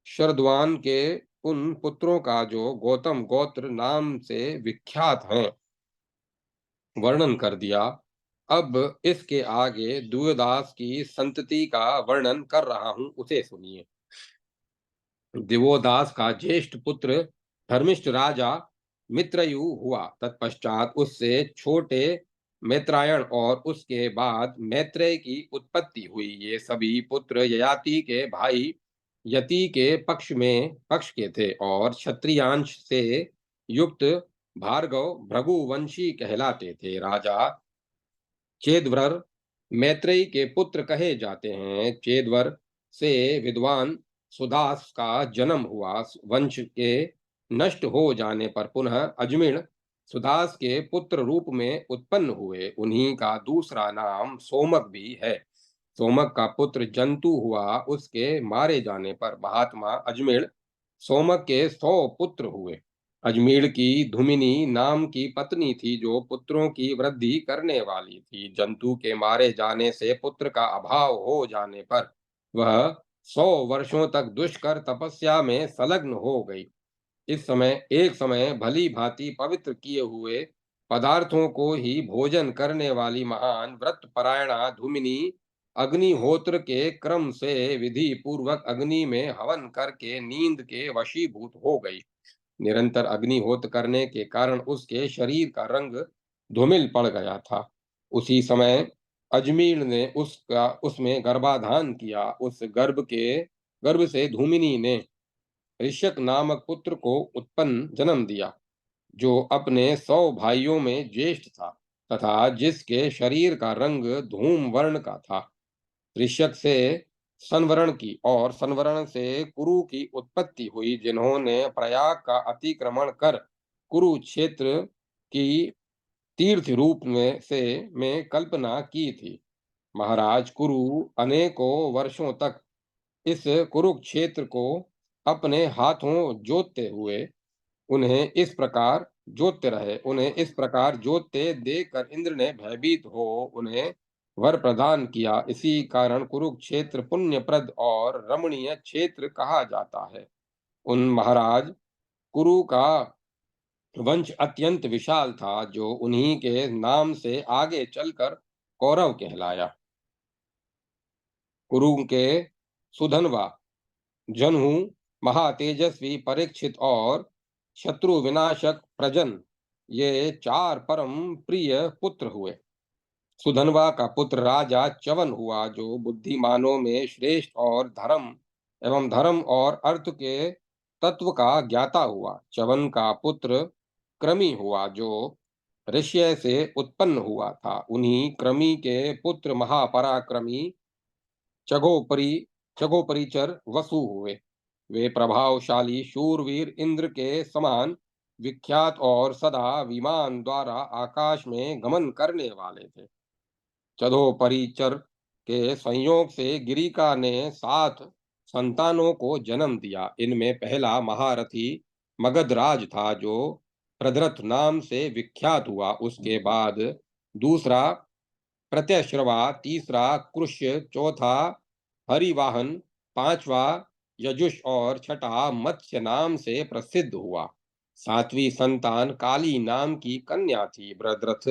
शरद्वान के उन पुत्रों का, जो गौतम गोत्र नाम से विख्यात हैं, वर्णन कर दिया। अब इसके आगे दुर्दास की संतति का वर्णन कर रहा हूं, उसे सुनिए। दिवोदास का ज्येष्ठ पुत्र धर्मिष्ठ राजा मित्रयु हुआ। तत्पश्चात उससे छोटे मैत्रायण और उसके बाद मैत्रेय की उत्पत्ति हुई। ये सभी पुत्र ययाति के भाई यति के पक्ष के थे, और क्षत्रियांश से युक्त भार्गव भृगुवंशी कहलाते थे। राजा चेदवर मैत्रेयी के पुत्र कहे जाते हैं। चेदवर से विद्वान सुदास का जन्म हुआ। वंश के नष्ट हो जाने पर पुनः अजमिन सुदास के पुत्र रूप में उत्पन्न हुए। उन्हीं का दूसरा नाम सोमक भी है। सोमक का पुत्र जंतु हुआ। उसके मारे जाने पर महात्मा अजमेर सोमक के 100 पुत्र हुए। अजमेर की धुमिनी नाम की पत्नी थी जो पुत्रों की वृद्धि करने वाली थी। जंतु के मारे जाने से पुत्र का अभाव हो जाने पर वह 100 वर्षों तक दुष्कर तपस्या में संलग्न हो गई। इस समय एक समय भली भांति पवित्र किए हुए पदार्थों को ही भोजन करने वाली महान व्रत परायणा धूमिनी अग्निहोत्र के क्रम से विधि पूर्वक अग्नि में हवन करके नींद के वशीभूत हो गई। निरंतर अग्निहोत्र करने के कारण उसके शरीर का रंग धूमिल पड़ गया था। उसी समय अजमीर ने उसका उसमें गर्भाधान किया। उस गर्भ से धूमिनी ने ऋषक नामक पुत्र को उत्पन्न जन्म दिया, जो अपने 100 भाइयों में ज्येष्ठ था तथा जिसके शरीर का रंग धूम वर्ण का था। ऋषक से संवरण की और संवरण से कुरु की उत्पत्ति हुई, जिन्होंने प्रयाग का अतिक्रमण कर कुरुक्षेत्र की तीर्थ रूप में कल्पना की थी। महाराज कुरु अनेकों वर्षों तक इस कुरुक्षेत्र को अपने हाथों जोतते हुए उन्हें इस प्रकार जोतते देखकर इंद्र ने भयभीत हो उन्हें वर प्रदान किया। इसी कारण कुरुक्षेत्र पुण्यप्रद और रमणीय क्षेत्र कहा जाता है। उन महाराज कुरु का वंश अत्यंत विशाल था, जो उन्हीं के नाम से आगे चलकर कौरव कहलाया। कुरु के सुधनवा, जन्हू, महातेजस्वी परीक्षित और शत्रु विनाशक प्रजन, ये 4 परम प्रिय पुत्र हुए। सुधनवा का पुत्र राजा च्यवन हुआ, जो बुद्धिमानों में श्रेष्ठ और धर्म और अर्थ के तत्व का ज्ञाता हुआ। च्यवन का पुत्र क्रमी हुआ, जो ऋष्य से उत्पन्न हुआ था। उन्हीं क्रमी के पुत्र महापराक्रमी चगोपरी चगोपरीचर वसु हुए। वे प्रभावशाली शूरवीर इंद्र के समान विख्यात और सदा विमान द्वारा आकाश में गमन करने वाले थे। चदोपरीचर के संयोग से गिरिका ने 7 संतानों को जन्म दिया। इनमें पहला महारथी मगधराज था, जो प्रद्रथ नाम से विख्यात हुआ। उसके बाद दूसरा प्रत्यश्रवा, तीसरा कृष्य, चौथा हरिवाहन, पांचवा यजुष और छठा मत्स्य नाम से प्रसिद्ध हुआ। 7वीं संतान काली नाम की कन्या थी। भद्रथ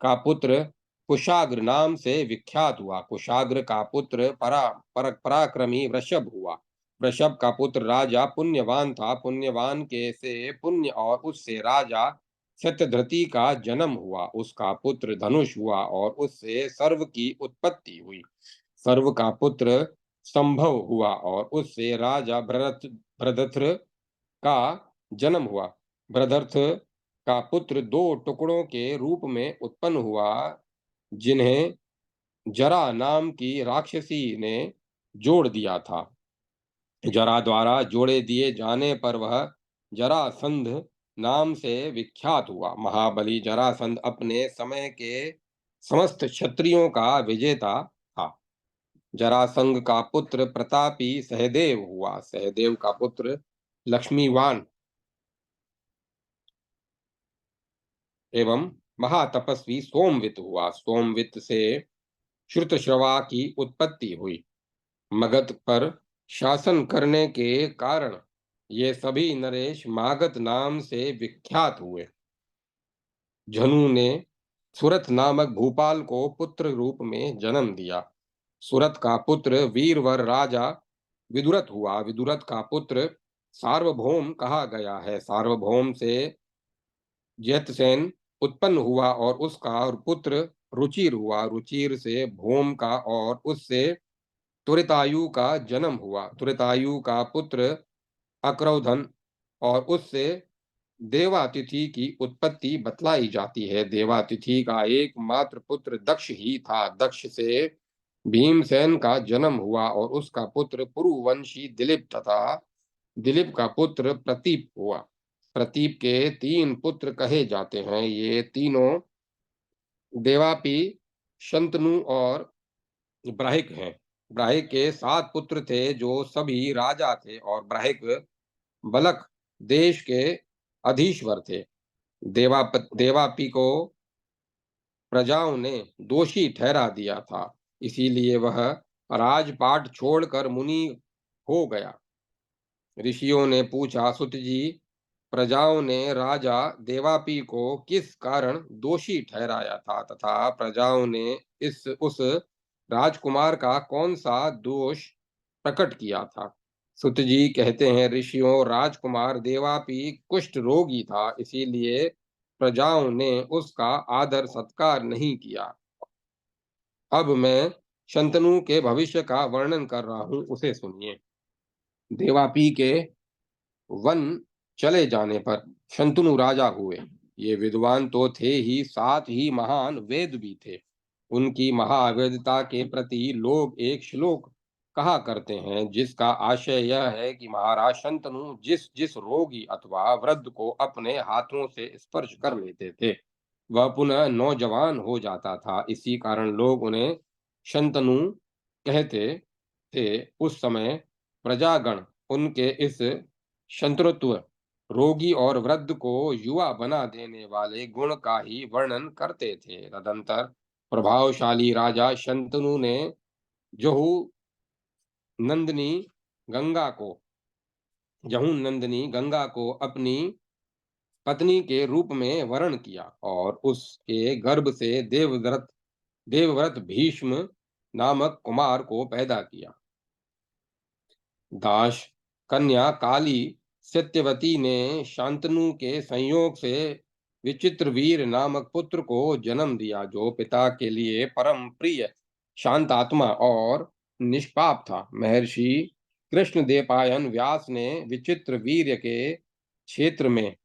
का पुत्र कुशाग्र नाम से विख्यात हुआ। कुशाग्र का पुत्र पराक्रमी वृषभ हुआ। वृषभ का पुत्र राजा पुण्यवान था। पुण्यवान के से पुण्य और उससे राजा शतधृति का जन्म हुआ। उसका पुत्र धनुष हुआ और उससे सर्व की उत्पत्ति हुई। सर्व का पुत्र संभव हुआ और उससे राजा भरदत्र का जन्म हुआ। भरदर्थ का पुत्र 2 टुकड़ों के रूप में उत्पन्न हुआ, जिन्हें जरा नाम की राक्षसी ने जोड़ दिया था। जरा द्वारा जोड़े दिए जाने पर वह जरासंध नाम से विख्यात हुआ। महाबली जरासंध अपने समय के समस्त क्षत्रियों का विजेता था। जरासंध का पुत्र प्रतापी सहदेव हुआ। सहदेव का पुत्र लक्ष्मीवान एवं महातपस्वी सोमवित हुआ। सोमवित से श्रुतश्रवा की उत्पत्ति हुई। मगध पर शासन करने के कारण ये सभी नरेश मागध नाम से विख्यात हुए। झनु ने सुरथ नामक भूपाल को पुत्र रूप में जन्म दिया। सुरथ का पुत्र वीरवर राजा विदुरथ हुआ। विदुरथ का पुत्र सार्वभौम कहा गया है। सार्वभौम से जयतसेन उत्पन्न हुआ और उसका पुत्र रुचिर हुआ। रुचिर से भौम का और उससे त्वरितायु का जन्म हुआ। त्वरितायु का पुत्र अक्रौधन और उससे देवातिथि की उत्पत्ति बतलाई जाती है। देवातिथि का एकमात्र पुत्र दक्ष ही था। दक्ष से भीमसेन का जन्म हुआ और उसका पुत्र पुरुवंशी दिलीप तथा दिलीप का पुत्र प्रतीप हुआ। प्रतीप के 3 पुत्र कहे जाते हैं। ये तीनों देवापी, शंतनु और ब्राहिक हैं। ब्राहिक के 7 पुत्र थे जो सभी राजा थे और ब्राहिक बलक देश के अधीश्वर थे। देवापी को प्रजाओं ने दोषी ठहरा दिया था, इसीलिए वह राजपाट छोड़कर मुनि हो गया। ऋषियों ने पूछा, सुत जी, प्रजाओं ने राजा देवापी को किस कारण दोषी ठहराया था तथा प्रजाओं ने इस उस राजकुमार का कौन सा दोष प्रकट किया था? सुत जी कहते हैं, ऋषियों, राजकुमार देवापी कुष्ठ रोगी था, इसीलिए प्रजाओं ने उसका आदर सत्कार नहीं किया। अब मैं शंतनु के भविष्य का वर्णन कर रहा हूं, उसे सुनिए। देवापी के वन चले जाने पर शंतनु राजा हुए। ये विद्वान तो थे ही, साथ ही महान वेद भी थे। उनकी महावेदता के प्रति लोग एक श्लोक कहा करते हैं, जिसका आशय यह है कि महाराज शंतनु जिस जिस रोगी अथवा वृद्ध को अपने हाथों से स्पर्श कर लेते थे, वह पुनः नौजवान हो जाता था। इसी कारण लोग उन्हें शंतनु कहते थे। उस समय प्रजागण उनके इस शंतृत्व, रोगी और वृद्ध को युवा बना देने वाले गुण का ही वर्णन करते थे। तदंतर प्रभावशाली राजा शंतनु ने जहु नंदिनी गंगा को जहु नंदिनी गंगा को अपनी पत्नी के रूप में वर्ण किया और उसके गर्भ से देवव्रत भीष्म नामक कुमार को पैदा किया। दाश कन्या काली सत्यवती ने शांतनु के संयोग से विचित्रवीर नामक पुत्र को जन्म दिया, जो पिता के लिए परम प्रिय, शांतात्मा और निष्पाप था। महर्षि कृष्णदेवपायन व्यास ने विचित्रवीर्य के क्षेत्र में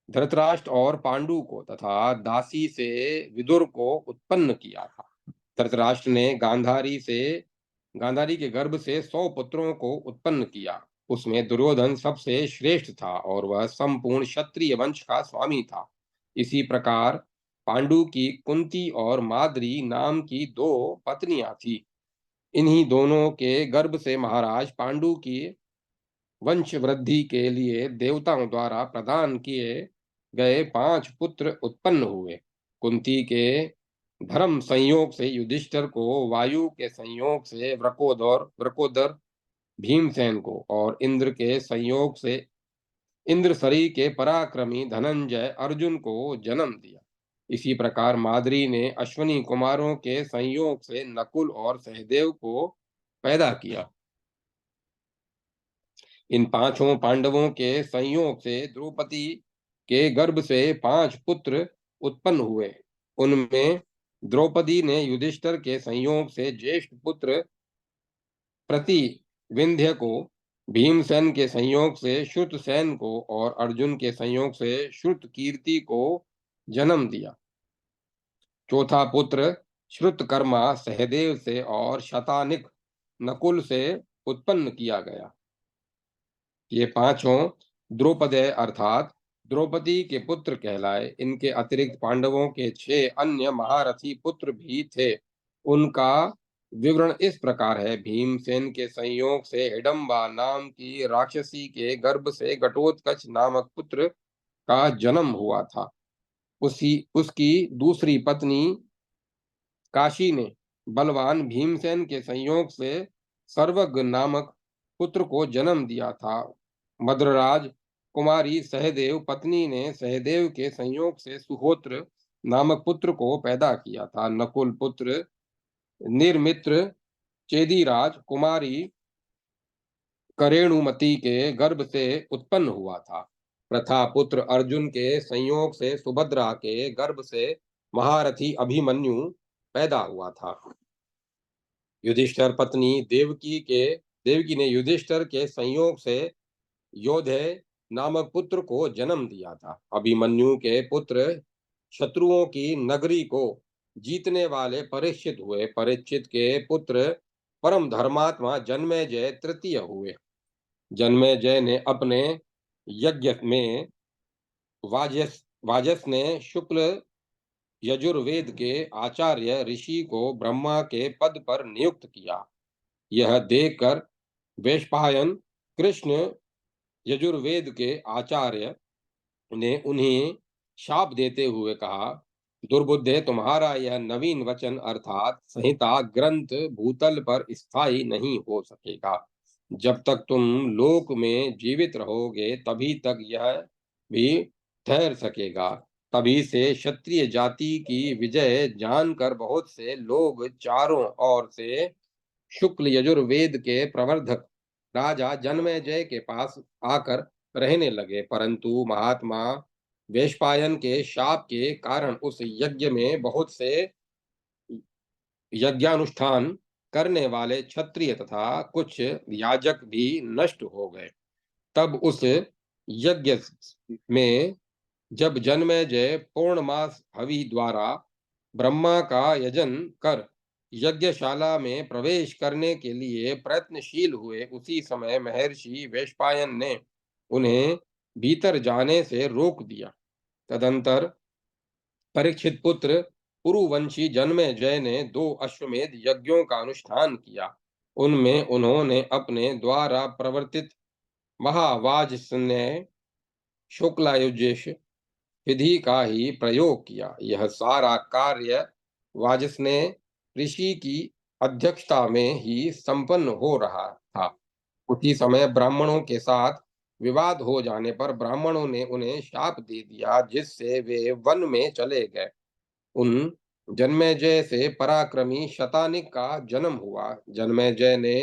धृतराष्ट्र और पांडु को तथा दासी से विदुर को उत्पन्न किया था। धृतराष्ट्र ने गांधारी के गर्भ से 100 पुत्रों को उत्पन्न किया। उसमें दुर्योधन सबसे श्रेष्ठ था और वह संपूर्ण क्षत्रिय वंश का स्वामी था। इसी प्रकार पांडु की कुंती और माद्री नाम की 2 पत्नियां थी। इन्हीं दोनों के गर्भ से महाराज पांडु की वंश वृद्धि के लिए देवताओं द्वारा प्रदान किए गए 5 पुत्र उत्पन्न हुए। कुंती के धर्म संयोग से युधिष्ठिर को, वायु के संयोग से वृकोदर भीमसेन को और इंद्र के संयोग से इंद्रसरी के पराक्रमी धनंजय अर्जुन को जन्म दिया। इसी प्रकार माद्री ने अश्विनी कुमारों के संयोग से नकुल और सहदेव को पैदा किया। इन 5 पांडवों के संयोग से द्रौपदी के गर्भ से 5 पुत्र उत्पन्न हुए। उनमें द्रौपदी ने युधिष्ठिर के संयोग से ज्येष्ठ पुत्र प्रतिविंध्य को, भीमसेन के संयोग से श्रुतसेन को और अर्जुन के संयोग से श्रुतकीर्ति को जन्म दिया। चौथा पुत्र श्रुतकर्मा सहदेव से और शतानिक नकुल से उत्पन्न किया गया। ये 5 द्रौपदय अर्थात द्रौपदी के पुत्र कहलाए। इनके अतिरिक्त पांडवों के 6 अन्य महारथी पुत्र भी थे। उनका विवरण इस प्रकार है। भीमसेन के संयोग से हिडम्बा नाम की राक्षसी के गर्भ से घटोत्कच नामक पुत्र का जन्म हुआ था। उसकी दूसरी पत्नी काशी ने बलवान भीमसेन के संयोग से सर्वज्ञ नामक पुत्र को जन्म दिया था। मद्रराज कुमारी सहदेव पत्नी ने सहदेव के संयोग से सुहोत्र नामक पुत्र को पैदा किया था। नकुल पुत्र निर्मित्र चेदीराज कुमारी करेणुमती के गर्भ से उत्पन्न हुआ था। प्रथा पुत्र अर्जुन के संयोग से सुभद्रा के गर्भ से महारथी अभिमन्यु पैदा हुआ था। युधिष्ठिर पत्नी देवकी ने युधिष्ठिर के संयोग से योधे नामक पुत्र को जन्म दिया था। अभिमन्यु के पुत्र शत्रुओं की नगरी को जीतने वाले परीक्षित हुए। परीक्षित के पुत्र परम धर्मात्मा जन्मेजय तृतीय हुए। जन्मेजय ने अपने यज्ञ में वाजस ने शुक्ल यजुर्वेद के आचार्य ऋषि को ब्रह्मा के पद पर नियुक्त किया। यह देखकर वैशंपायन कृष्ण यजुर्वेद के आचार्य ने उन्हें शाप देते हुए कहा, दुर्बुद्धे, तुम्हारा यह नवीन वचन अर्थात संहिता ग्रंथ भूतल पर स्थायी नहीं हो सकेगा। जब तक तुम लोक में जीवित रहोगे तभी तक यह भी ठहर सकेगा। तभी से क्षत्रिय जाति की विजय जानकर बहुत से लोग चारों ओर से शुक्ल यजुर्वेद के प्रवर्धक राजा जन्मेजय के पास आकर रहने लगे, परंतु महात्मा वैशंपायन के शाप के कारण उस यज्ञ में बहुत से यज्ञानुष्ठान करने वाले क्षत्रिय तथा कुछ याजक भी नष्ट हो गए। तब उस यज्ञ में जब जन्मेजय पूर्णमास हवि द्वारा ब्रह्मा का यजन कर यज्ञशाला में प्रवेश करने के लिए प्रयत्नशील हुए, उसी समय महर्षि वैशंपायन ने उन्हें भीतर जाने से रोक दिया। तदंतर परीक्षित पुत्र पुरुवंशी जन्मेजय ने 2 अश्वमेध यज्ञों का अनुष्ठान किया। उनमें उन्होंने अपने द्वारा प्रवर्तित महावाजस्नेय शुक्लायुजेश विधि का ही प्रयोग किया। यह सारा कार्य वाजस्नेय ऋषि की अध्यक्षता में ही संपन्न हो रहा था। उसी समय ब्राह्मणों के साथ विवाद हो जाने पर ब्राह्मणों ने उन्हें शाप दे दिया, जिससे वे वन में चले गए। उन जन्मेजय से पराक्रमी शतानिक का जन्म हुआ। जन्मेजय ने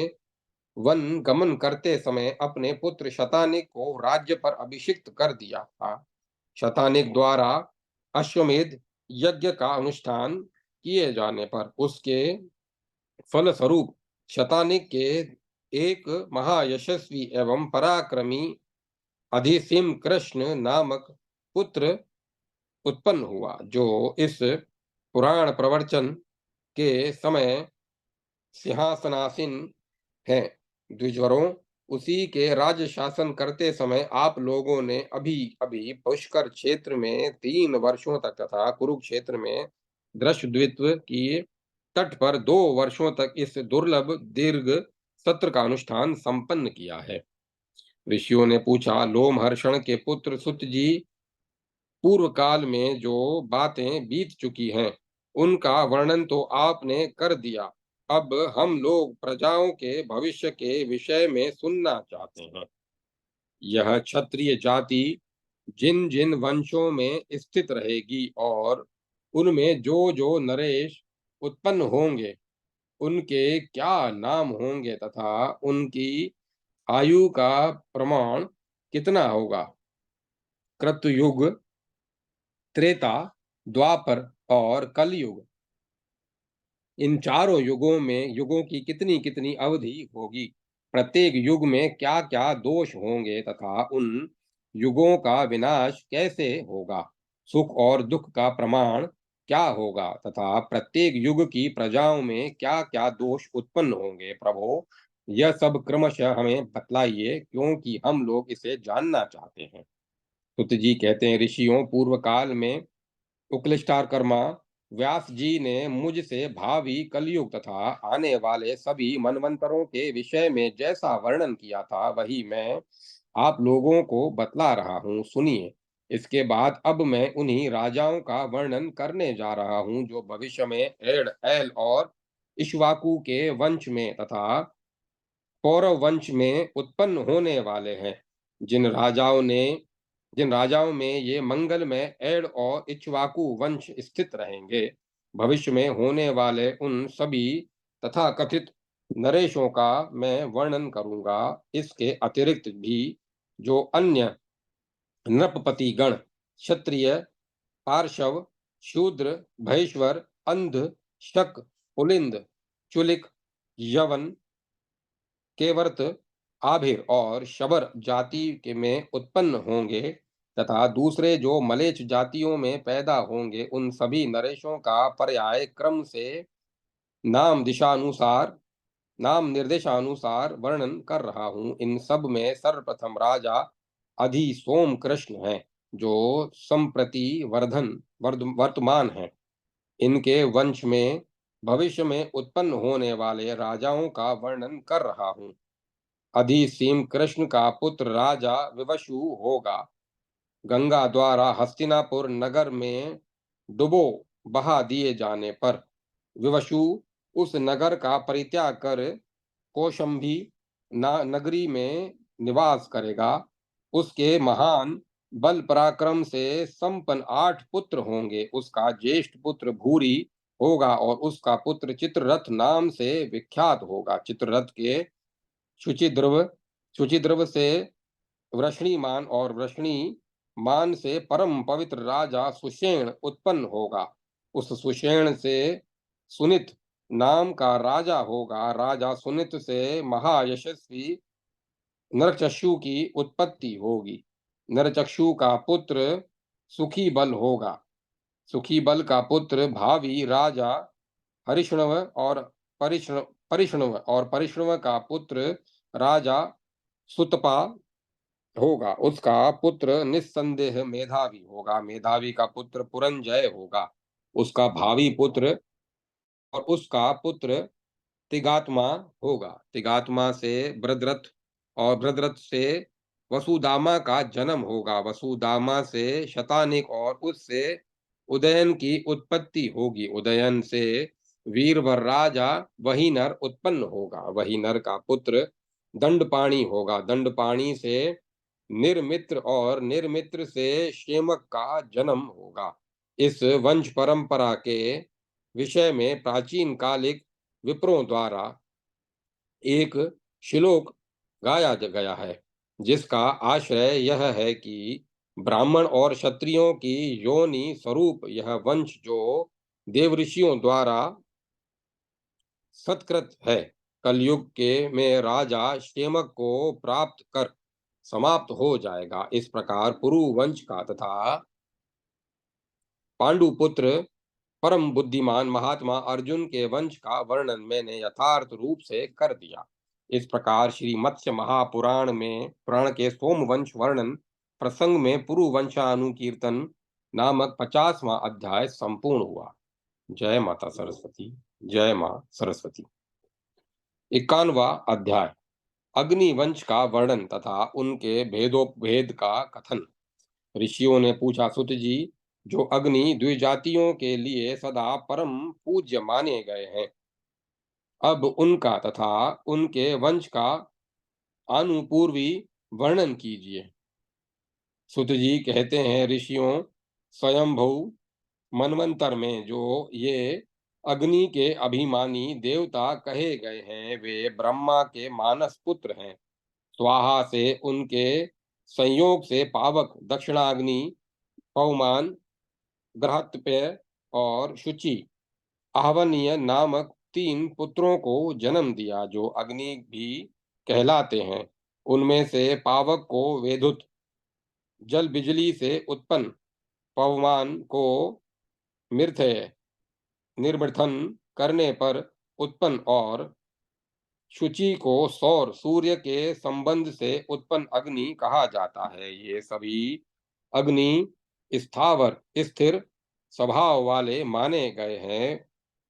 वन गमन करते समय अपने पुत्र शतानिक को राज्य पर अभिषिक्त कर दिया था। शतानिक द्वारा अश्वमेध यज्ञ का अनुष्ठान किए जाने पर उसके फलस्वरूप शतानिक के एक महायशस्वी एवं पराक्रमी अधिसिम कृष्ण नामक पुत्र उत्पन्न हुआ, जो इस पुराण प्रवचन के समय सिंहासनासीन है। द्विजवरों, उसी के राज्य शासन करते समय आप लोगों ने अभी अभी पुष्कर क्षेत्र में 3 वर्षों तक तथा कुरुक्षेत्र में दृष्टद्वित्व की तट पर 2 वर्षों तक इस दुर्लभ दीर्घ सत्र का अनुष्ठान संपन्न किया है। ऋषियों ने पूछा, लोमहर्षण के पुत्र सुत जी, पूर्व काल में जो बातें बीत चुकी हैं उनका वर्णन तो आपने कर दिया। अब हम लोग प्रजाओं के भविष्य के विषय में सुनना चाहते हैं। यह क्षत्रिय जाति जिन जिन वंशों में स्थित रहेगी और उनमें जो जो नरेश उत्पन्न होंगे उनके क्या नाम होंगे तथा उनकी आयु का प्रमाण कितना होगा। कृतयुग, त्रेता, द्वापर और कलयुग, इन चारों युगों की कितनी कितनी अवधि होगी। प्रत्येक युग में क्या क्या दोष होंगे तथा उन युगों का विनाश कैसे होगा। सुख और दुख का प्रमाण क्या होगा तथा प्रत्येक युग की प्रजाओं में क्या क्या दोष उत्पन्न होंगे। प्रभो, यह सब क्रमशः हमें बतलाइए, क्योंकि हम लोग इसे जानना चाहते हैं। सुत जी कहते हैं, ऋषियों, पूर्व काल में उक्लिष्टारकर्मा व्यास जी ने मुझसे भावी कलयुग तथा आने वाले सभी मनवंतरों के विषय में जैसा वर्णन किया था वही मैं आप लोगों को बतला रहा हूँ, सुनिए। इसके बाद अब मैं उन्हीं राजाओं का वर्णन करने जा रहा हूँ जो भविष्य में एड, एल और इक्ष्वाकु के वंश में तथा पौरव वंश में उत्पन्न होने वाले हैं। जिन राजाओं ने जिन राजाओं में ये मंगलमय एड और इक्ष्वाकु वंश स्थित रहेंगे, भविष्य में होने वाले उन सभी तथा कथित नरेशों का मैं वर्णन करूंगा। इसके अतिरिक्त भी जो अन्य नृपपति गण, क्षत्रिय, पार्शव, शूद्र, भैश्वर, अंध, शक, पुलिंद, चुलिक, यवन, केवर्त, आभिर और शबर जाति के में उत्पन्न होंगे तथा दूसरे जो मलेच्छ जातियों में पैदा होंगे, उन सभी नरेशों का पर्याय क्रम से नाम दिशानुसार नाम निर्देशानुसार वर्णन कर रहा हूँ। इन सब में सर्वप्रथम राजा अधि सोम कृष्ण हैं, जो संप्रति वर्तमान हैं। इनके वंश में भविष्य में उत्पन्न होने वाले राजाओं का वर्णन कर रहा हूँ। अधिसीम कृष्ण का पुत्र राजा विवशु होगा। गंगा द्वारा हस्तिनापुर नगर में डुबो बहा दिए जाने पर विवशु उस नगर का परित्याग कर कौशंबी नगरी में निवास करेगा। उसके महान बल पराक्रम से संपन्न 8 पुत्र होंगे। उसका ज्येष्ठ पुत्र भूरी होगा और उसका पुत्र चित्ररथ नाम से विख्यात होगा। चित्ररथ के शुचिद्रव शुचिद्रव से वृषणीमान और वृषणीमान से परम पवित्र राजा सुषेण उत्पन्न होगा। उस सुषेण से सुनित नाम का राजा होगा। राजा सुनित से महायशस्वी नरचक्षु की उत्पत्ति होगी। नरचक्षु का पुत्र सुखी बल होगा। सुखी बल का पुत्र भावी राजा हरिष्णव और परिष्णव का पुत्र राजा सुतपा होगा। उसका पुत्र निस्संदेह मेधावी होगा। मेधावी का पुत्र पुरंजय होगा। उसका भावी पुत्र और उसका पुत्र तिगात्मा होगा। तिगात्मा से भद्रथ और भद्रथ से वसुदामा का जन्म होगा। वसुदामा से शतानिक और उससे उदयन की उत्पत्ति होगी। उदयन से वीरवर राजा वहीनर उत्पन्न होगा। वहीनर का पुत्र दंडपाणि होगा। दंडपाणि से निर्मित्र और निर्मित्र से शेमक का जन्म होगा। इस वंश परंपरा के विषय में प्राचीन कालिक विप्रों द्वारा एक श्लोक गाया गया है, जिसका आशय यह है कि ब्राह्मण और क्षत्रियों की योनि स्वरूप यह वंश जो देवऋषियों द्वारा सत्कृत है, कलयुग के में राजा शेमक को प्राप्त कर समाप्त हो जाएगा। इस प्रकार पुरु वंश का तथा पांडुपुत्र परम बुद्धिमान महात्मा अर्जुन के वंश का वर्णन मैंने यथार्थ रूप से कर दिया। इस प्रकार श्री मत्स्य महापुराण में पुराण के सोमवंश वर्णन प्रसंग में पुरु वंशानुकीर्तन नामक 50वां अध्याय संपूर्ण हुआ। जय माता सरस्वती। जय मां सरस्वती। 51वां अध्याय अग्निवंश का वर्णन तथा उनके भेदोपभेद का कथन। ऋषियों ने पूछा, सुत जी, जो अग्नि द्विजातियों के लिए सदा परम पूज्य माने गए हैं, अब उनका तथा उनके वंश का आनुपूर्वी वर्णन कीजिए। सुत जी कहते हैं, ऋषियों, स्वयंभू मनवंतर में जो ये अग्नि के अभिमानी देवता कहे गए हैं, वे ब्रह्मा के मानस पुत्र हैं। स्वाहा से उनके संयोग से पावक दक्षिणाग्नि, पवमान, बृहत्प्य और शुचि आहवनीय नामक 3 पुत्रों को जन्म दिया, जो अग्नि भी कहलाते हैं। उनमें से पावक को वेदुत जल बिजली से उत्पन्न, पवमान को मृथय निर्मथन करने पर उत्पन्न और शुचि को सौर सूर्य के संबंध से उत्पन्न अग्नि कहा जाता है। ये सभी अग्नि स्थावर स्थिर स्वभाव वाले माने गए हैं।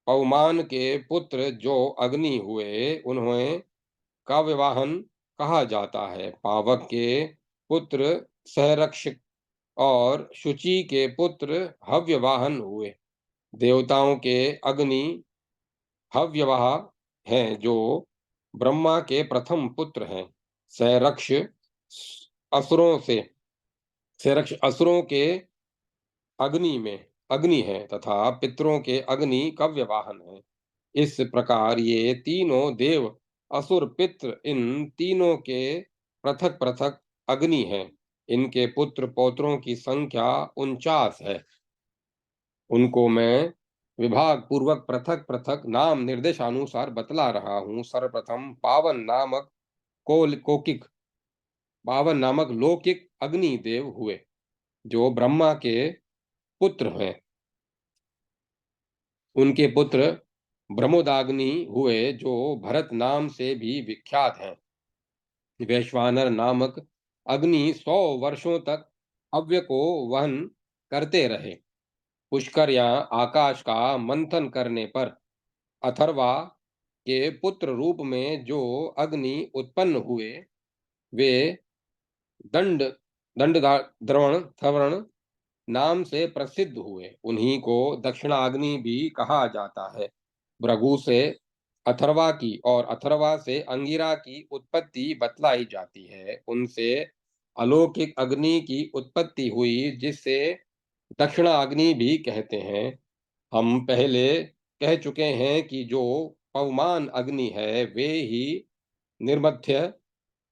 पवमान के पुत्र जो अग्नि हुए, उन्हें काव्यवाहन कहा जाता है। पावक के पुत्र सहरक्षक और शुचि के पुत्र हव्यवाहन हुए। देवताओं के अग्नि हव्यवाह हैं, जो ब्रह्मा के प्रथम पुत्र हैं। सहरक्ष असुरों से सहरक्ष असुरों के अग्नि है तथा पितरों के अग्नि कव्यवाहन है। इस प्रकार ये तीनों देव असुर पितृ इन तीनों के पृथक पृथक अग्नि हैं। इनके पुत्र पौत्रों की संख्या 49 है। उनको मैं विभाग पूर्वक पृथक पृथक नाम निर्देशानुसार बतला रहा हूँ। सर्वप्रथम पावन नामक लौकिक अग्निदेव हुए, जो ब्रह्मा के पुत्र हैं। उनके पुत्र ब्रह्मोदाग्नि हुए, जो भरत नाम से भी विख्यात हैं। वैश्वानर नामक अग्नि 100 वर्षों तक हव्य को वहन करते रहे। पुष्कर या आकाश का मंथन करने पर अथर्वा के पुत्र रूप में जो अग्नि उत्पन्न हुए, वे दंड दंड द्रवण थवर्ण नाम से प्रसिद्ध हुए। उन्हीं को दक्षिणाग्नि भी कहा जाता है। भृगु से अथर्वा की और अथर्वा से अंगिरा की उत्पत्ति बतलाई जाती है। उनसे अलौकिक अग्नि की उत्पत्ति हुई, जिससे दक्षिणाग्नि भी कहते हैं। हम पहले कह चुके हैं कि जो पवमान अग्नि है, वे ही निर्मथ्य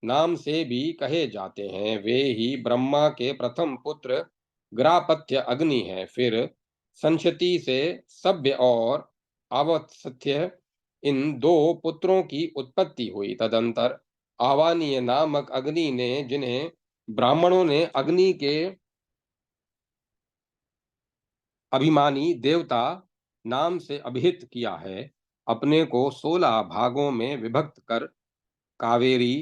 नाम से भी कहे जाते हैं। वे ही ब्रह्मा के प्रथम पुत्र ग्रापत्य अग्नि है। फिर संशति से सभ्य और आवत्सथ्य, इन दो पुत्रों की उत्पत्ति हुई। तदंतर आवानीय नामक अग्नि ने, जिन्हें ब्राह्मणों ने अग्नि के अभिमानी देवता नाम से अभिहित किया है, अपने को 16 भागों में विभक्त कर कावेरी,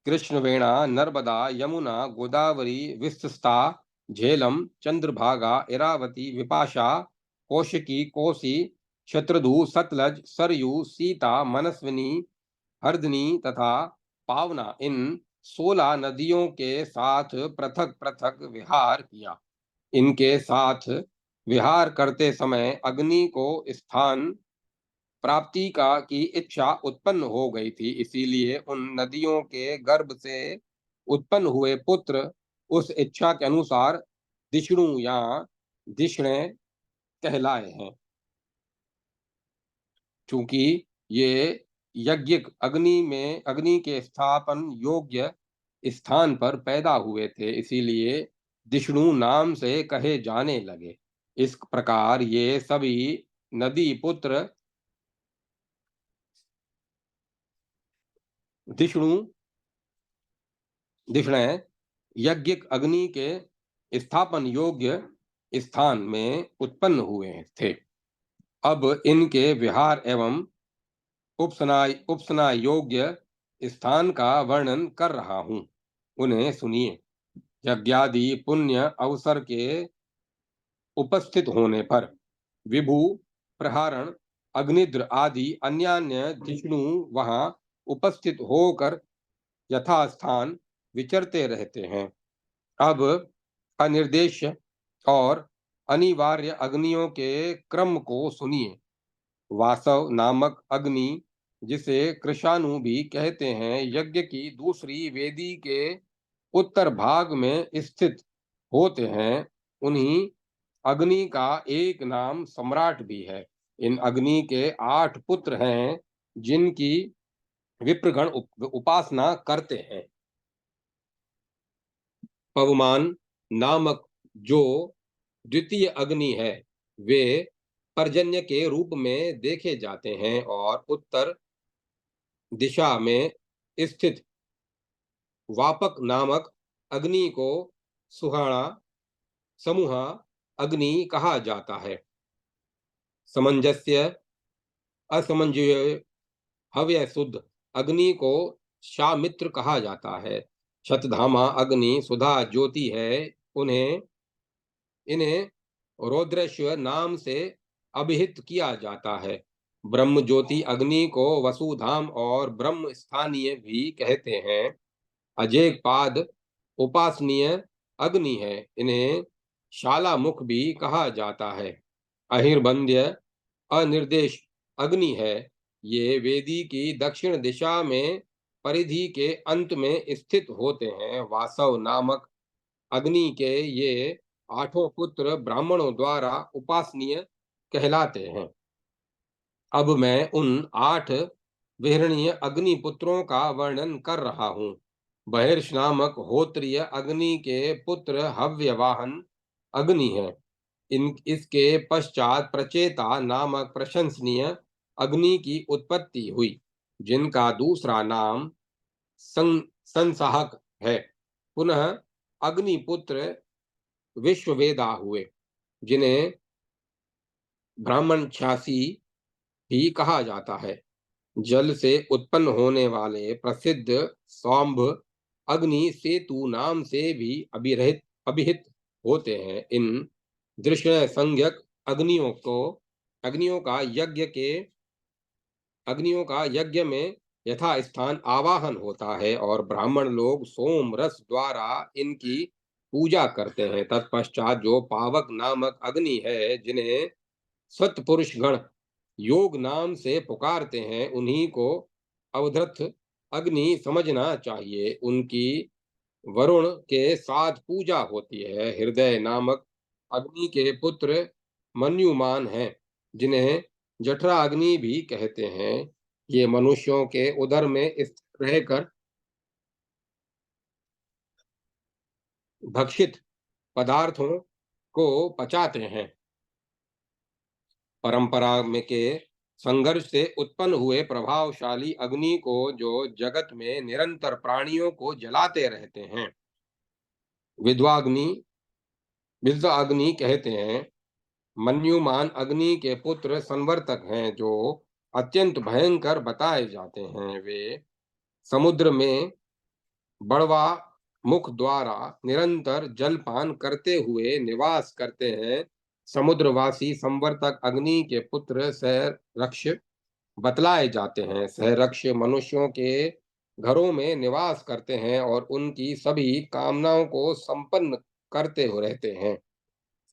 कृष्णवेणा, नर्मदा, यमुना, गोदावरी, विस्तस्ता, झेलम, चंद्रभागा, इरावती, विपाशा, कौशिकी, कोसी, शत्रुधु, सतलज, सरयू, सीता, मनस्विनी, हरदनी तथा पावना, इन 16 नदियों के साथ पृथक पृथक विहार किया। इनके साथ विहार करते समय अग्नि को स्थान प्राप्ति का की इच्छा उत्पन्न हो गई थी। इसीलिए उन नदियों के गर्भ से उत्पन्न हुए पुत्र उस इच्छा के अनुसार दिष्णु या दिष्णे कहलाए हैं। चूंकि ये यज्ञिक अग्नि के स्थापन योग्य स्थान पर पैदा हुए थे, इसीलिए दिष्णु नाम से कहे जाने लगे। इस प्रकार ये सभी नदी पुत्र दिष्णु दिष्णे यज्ञिक अग्नि के स्थापन योग्य स्थान में उत्पन्न हुए थे। अब इनके विहार एवं उपसना योग्य स्थान का वर्णन कर रहा हूं, उन्हें सुनिए। यज्ञादि पुण्य अवसर के उपस्थित होने पर विभु, प्रहारण, अग्निद्र आदि अन्यान्य जिष्णु वहां उपस्थित होकर यथास्थान विचरते रहते हैं। अब अनिर्देश्य और अनिवार्य अग्नियों के क्रम को सुनिए। वासव नामक अग्नि, जिसे कृशानु भी कहते हैं, यज्ञ की दूसरी वेदी के उत्तर भाग में स्थित होते हैं। उन्हीं अग्नि का एक नाम सम्राट भी है। इन अग्नि के 8 पुत्र हैं, जिनकी विप्रगण उपासना करते हैं। पवमान नामक जो द्वितीय अग्नि है, वे पर्जन्य के रूप में देखे जाते हैं और उत्तर दिशा में स्थित वापक नामक अग्नि को सुहाना समूहा अग्नि कहा जाता है। समंजस्य असमंजय हव्य शुद्ध अग्नि को शामित्र कहा जाता है। शतधामा अग्नि सुधा ज्योति है। इन्हें रौद्रेश्वर नाम से अभिहित किया जाता है। ब्रह्म ज्योति अग्नि को वसुधाम और ब्रह्म स्थानीय भी कहते हैं। अजेक पाद उपासनीय अग्नि है। इन्हें शाला मुख भी कहा जाता है। अहिर्बंध्य अनिर्देश अग्नि है। ये वेदी की दक्षिण दिशा में परिधि के अंत में स्थित होते हैं। वासव नामक अग्नि के ये 8 पुत्र ब्राह्मणों द्वारा उपासनीय कहलाते हैं। अब मैं उन 8 विहरणीय अग्निपुत्रों का वर्णन कर रहा हूं। बहिर्ष नामक होत्रीय अग्नि के पुत्र हव्यवाहन अग्नि है। इसके पश्चात प्रचेता नामक प्रशंसनीय अग्नि की उत्पत्ति हुई, जिनका दूसरा नाम संसाहक है। पुनः अग्निपुत्र विश्ववेदा हुए, जिन्हें ब्राह्मण छासी भी कहा जाता है। जल से उत्पन्न होने वाले प्रसिद्ध सौम्भ अग्नि सेतु नाम से भी अभिहित होते हैं। इन दृश्य संज्ञक अग्नियों का यज्ञ के अग्नियों का यज्ञ में यथास्थान आवाहन होता है और ब्राह्मण लोग सोम रस द्वारा इनकी पूजा करते हैं। तत्पश्चात जो पावक नामक अग्नि है, जिन्हें सत्पुरुष गण योग नाम से पुकारते हैं, उन्हीं को अवधृत अग्नि समझना चाहिए। उनकी वरुण के साथ पूजा होती है। हृदय नामक अग्नि के पुत्र मन्युमान हैं, जिन्हें जठरा अग्नि भी कहते हैं। ये मनुष्यों के उदर में स्थिर रहकर भक्षित पदार्थों को पचाते हैं। परंपरा में के संघर्ष से उत्पन्न हुए प्रभावशाली अग्नि को जो जगत में निरंतर प्राणियों को जलाते रहते हैं, विद्वाग्नि विद्वाग्नि कहते हैं। मन्युमान अग्नि के पुत्र संवर्तक हैं, जो अत्यंत भयंकर बताए जाते हैं। वे समुद्र में बड़वा मुख द्वारा निरंतर जलपान करते हुए निवास करते हैं। समुद्रवासी संवर्तक अग्नि के पुत्र सहरक्ष बतलाए जाते हैं। सहरक्ष मनुष्यों के घरों में निवास करते हैं और उनकी सभी कामनाओं को संपन्न करते हो रहते हैं।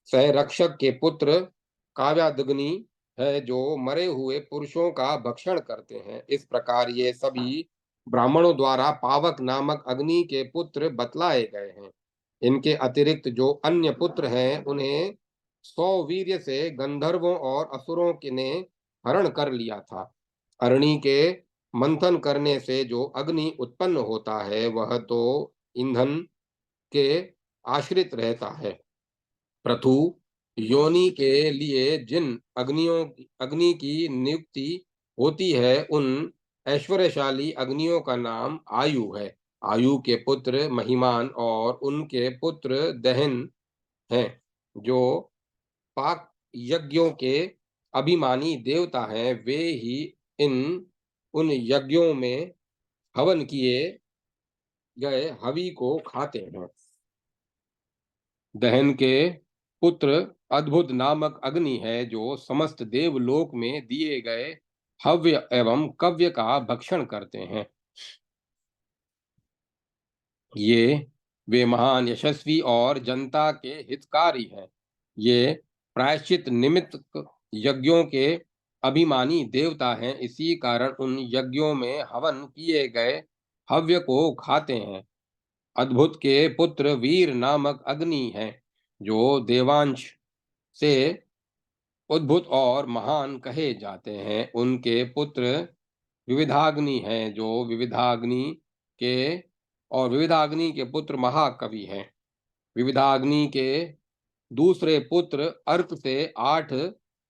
सहरक्षक के पुत्र काव्यादग्नि है, जो मरे हुए पुरुषों का भक्षण करते हैं। इस प्रकार ये सभी ब्राह्मणों द्वारा पावक नामक अग्नि के पुत्र बतलाए गए हैं। इनके अतिरिक्त जो अन्य पुत्र हैं, उन्हें 100 वीर्य से गंधर्वों और असुरों के ने हरण कर लिया था। अरणि के मंथन करने से जो अग्नि उत्पन्न होता है, वह तो ईंधन के आश्रित रहता है। पृथु योनि के लिए जिन अग्नि की नियुक्ति होती है, उन ऐश्वर्यशाली अग्नियों का नाम आयु है। आयु के पुत्र महिमान और उनके पुत्र दहन हैं, जो पाक यज्ञों के अभिमानी देवता हैं। वे ही इन उन यज्ञों में हवन किए गए हवि को खाते हैं। दहन के पुत्र अद्भुत नामक अग्नि है, जो समस्त देवलोक में दिए गए हव्य एवं कव्य का भक्षण करते हैं। ये वे महान यशस्वी और जनता के हितकारी हैं। ये प्रायश्चित निमित्त यज्ञों के अभिमानी देवता हैं। इसी कारण उन यज्ञों में हवन किए गए हव्य को खाते हैं। अद्भुत के पुत्र वीर नामक अग्नि है, जो देवांश से उद्भुत और महान कहे जाते हैं। उनके पुत्र विविधाग्नि हैं, जो के विविधाग्नि के पुत्र महाकवि हैं। विविधाग्नि के दूसरे पुत्र अर्क से 8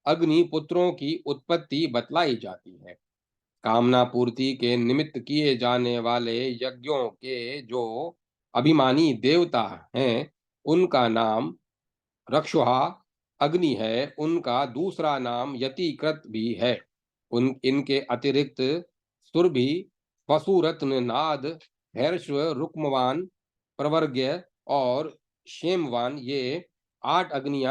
अग्नि पुत्रों की उत्पत्ति बतलाई जाती है। कामना पूर्ति के निमित्त किए जाने वाले यज्ञों के जो अभिमानी देवता हैं, उनका नाम रक्षुहा अग्नि है। उनका दूसरा नाम यतिकृत भी है। इनके अतिरिक्त सुरभि, पशुरत्न, नाद, हर्ष, रुक्मवान, प्रवर्ग्य और क्षेमवान, ये 8 अग्नि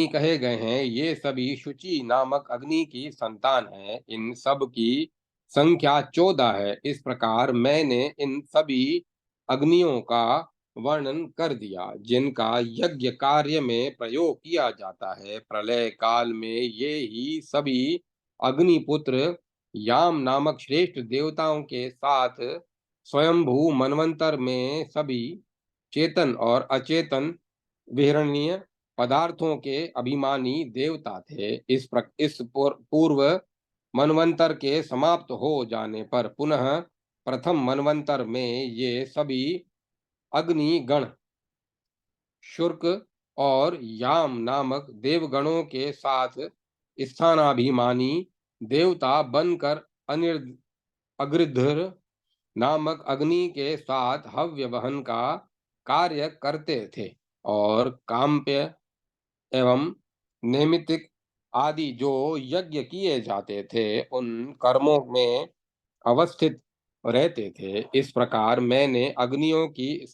कहे गए हैं। ये सभी शुचि नामक अग्नि की संतान हैं। इन सब की संख्या 14 है। इस प्रकार मैंने इन सभी अग्नियों का वर्णन कर दिया, जिनका यज्ञ कार्य में प्रयोग किया जाता है। प्रलय काल में ये ही सभी अग्निपुत्र याम नामक श्रेष्ठ देवताओं के साथ स्वयंभू मनवंतर में सभी चेतन और अचेतन विहरणीय पदार्थों के अभिमानी देवता थे। इस पूर्व मनवंतर के समाप्त हो जाने पर पुनः प्रथम मनवंतर में ये सभी अग्नि गण शुर्क और याम नामक देवगणों के साथ स्थानाभिमानी देवता बनकर अग्रधर नामक अग्नि के साथ हव्य वहन का कार्य करते थे। और काम्य एवं नैमित्तिक आदि जो यज्ञ किए जाते थे, उन कर्मों में अवस्थित रहते थे। इस प्रकार मैंने अग्नियों की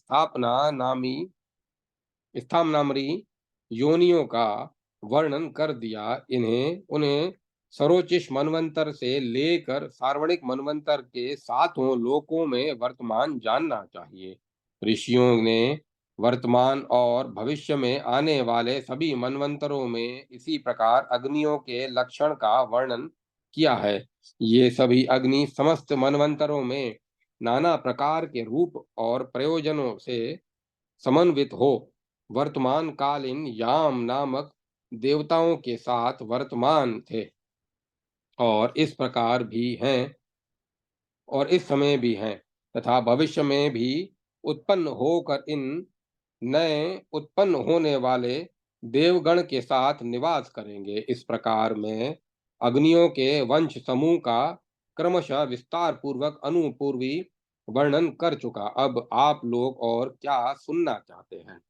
स्थापनामरी योनियों का वर्णन कर दिया। इन्हें उन्हें सरोचिष मनवंतर से लेकर सार्वणिक मनवंतर के सातों लोकों में वर्तमान जानना चाहिए। ऋषियों ने वर्तमान और भविष्य में आने वाले सभी मनवंतरों में इसी प्रकार अग्नियों के लक्षण का वर्णन किया है। ये सभी अग्नि समस्त मनवंतरों में नाना प्रकार के रूप और प्रयोजनों से समन्वित हो वर्तमान कालीन याम नामक देवताओं के साथ वर्तमान थे और इस प्रकार भी हैं और इस समय भी हैं तथा भविष्य में भी उत्पन्न होकर इन नए उत्पन्न होने वाले देवगण के साथ निवास करेंगे। इस प्रकार में अग्नियों के वंश समूह का क्रमशः विस्तार पूर्वक अनुपूर्वी वर्णन कर चुका। अब आप लोग और क्या सुनना चाहते हैं?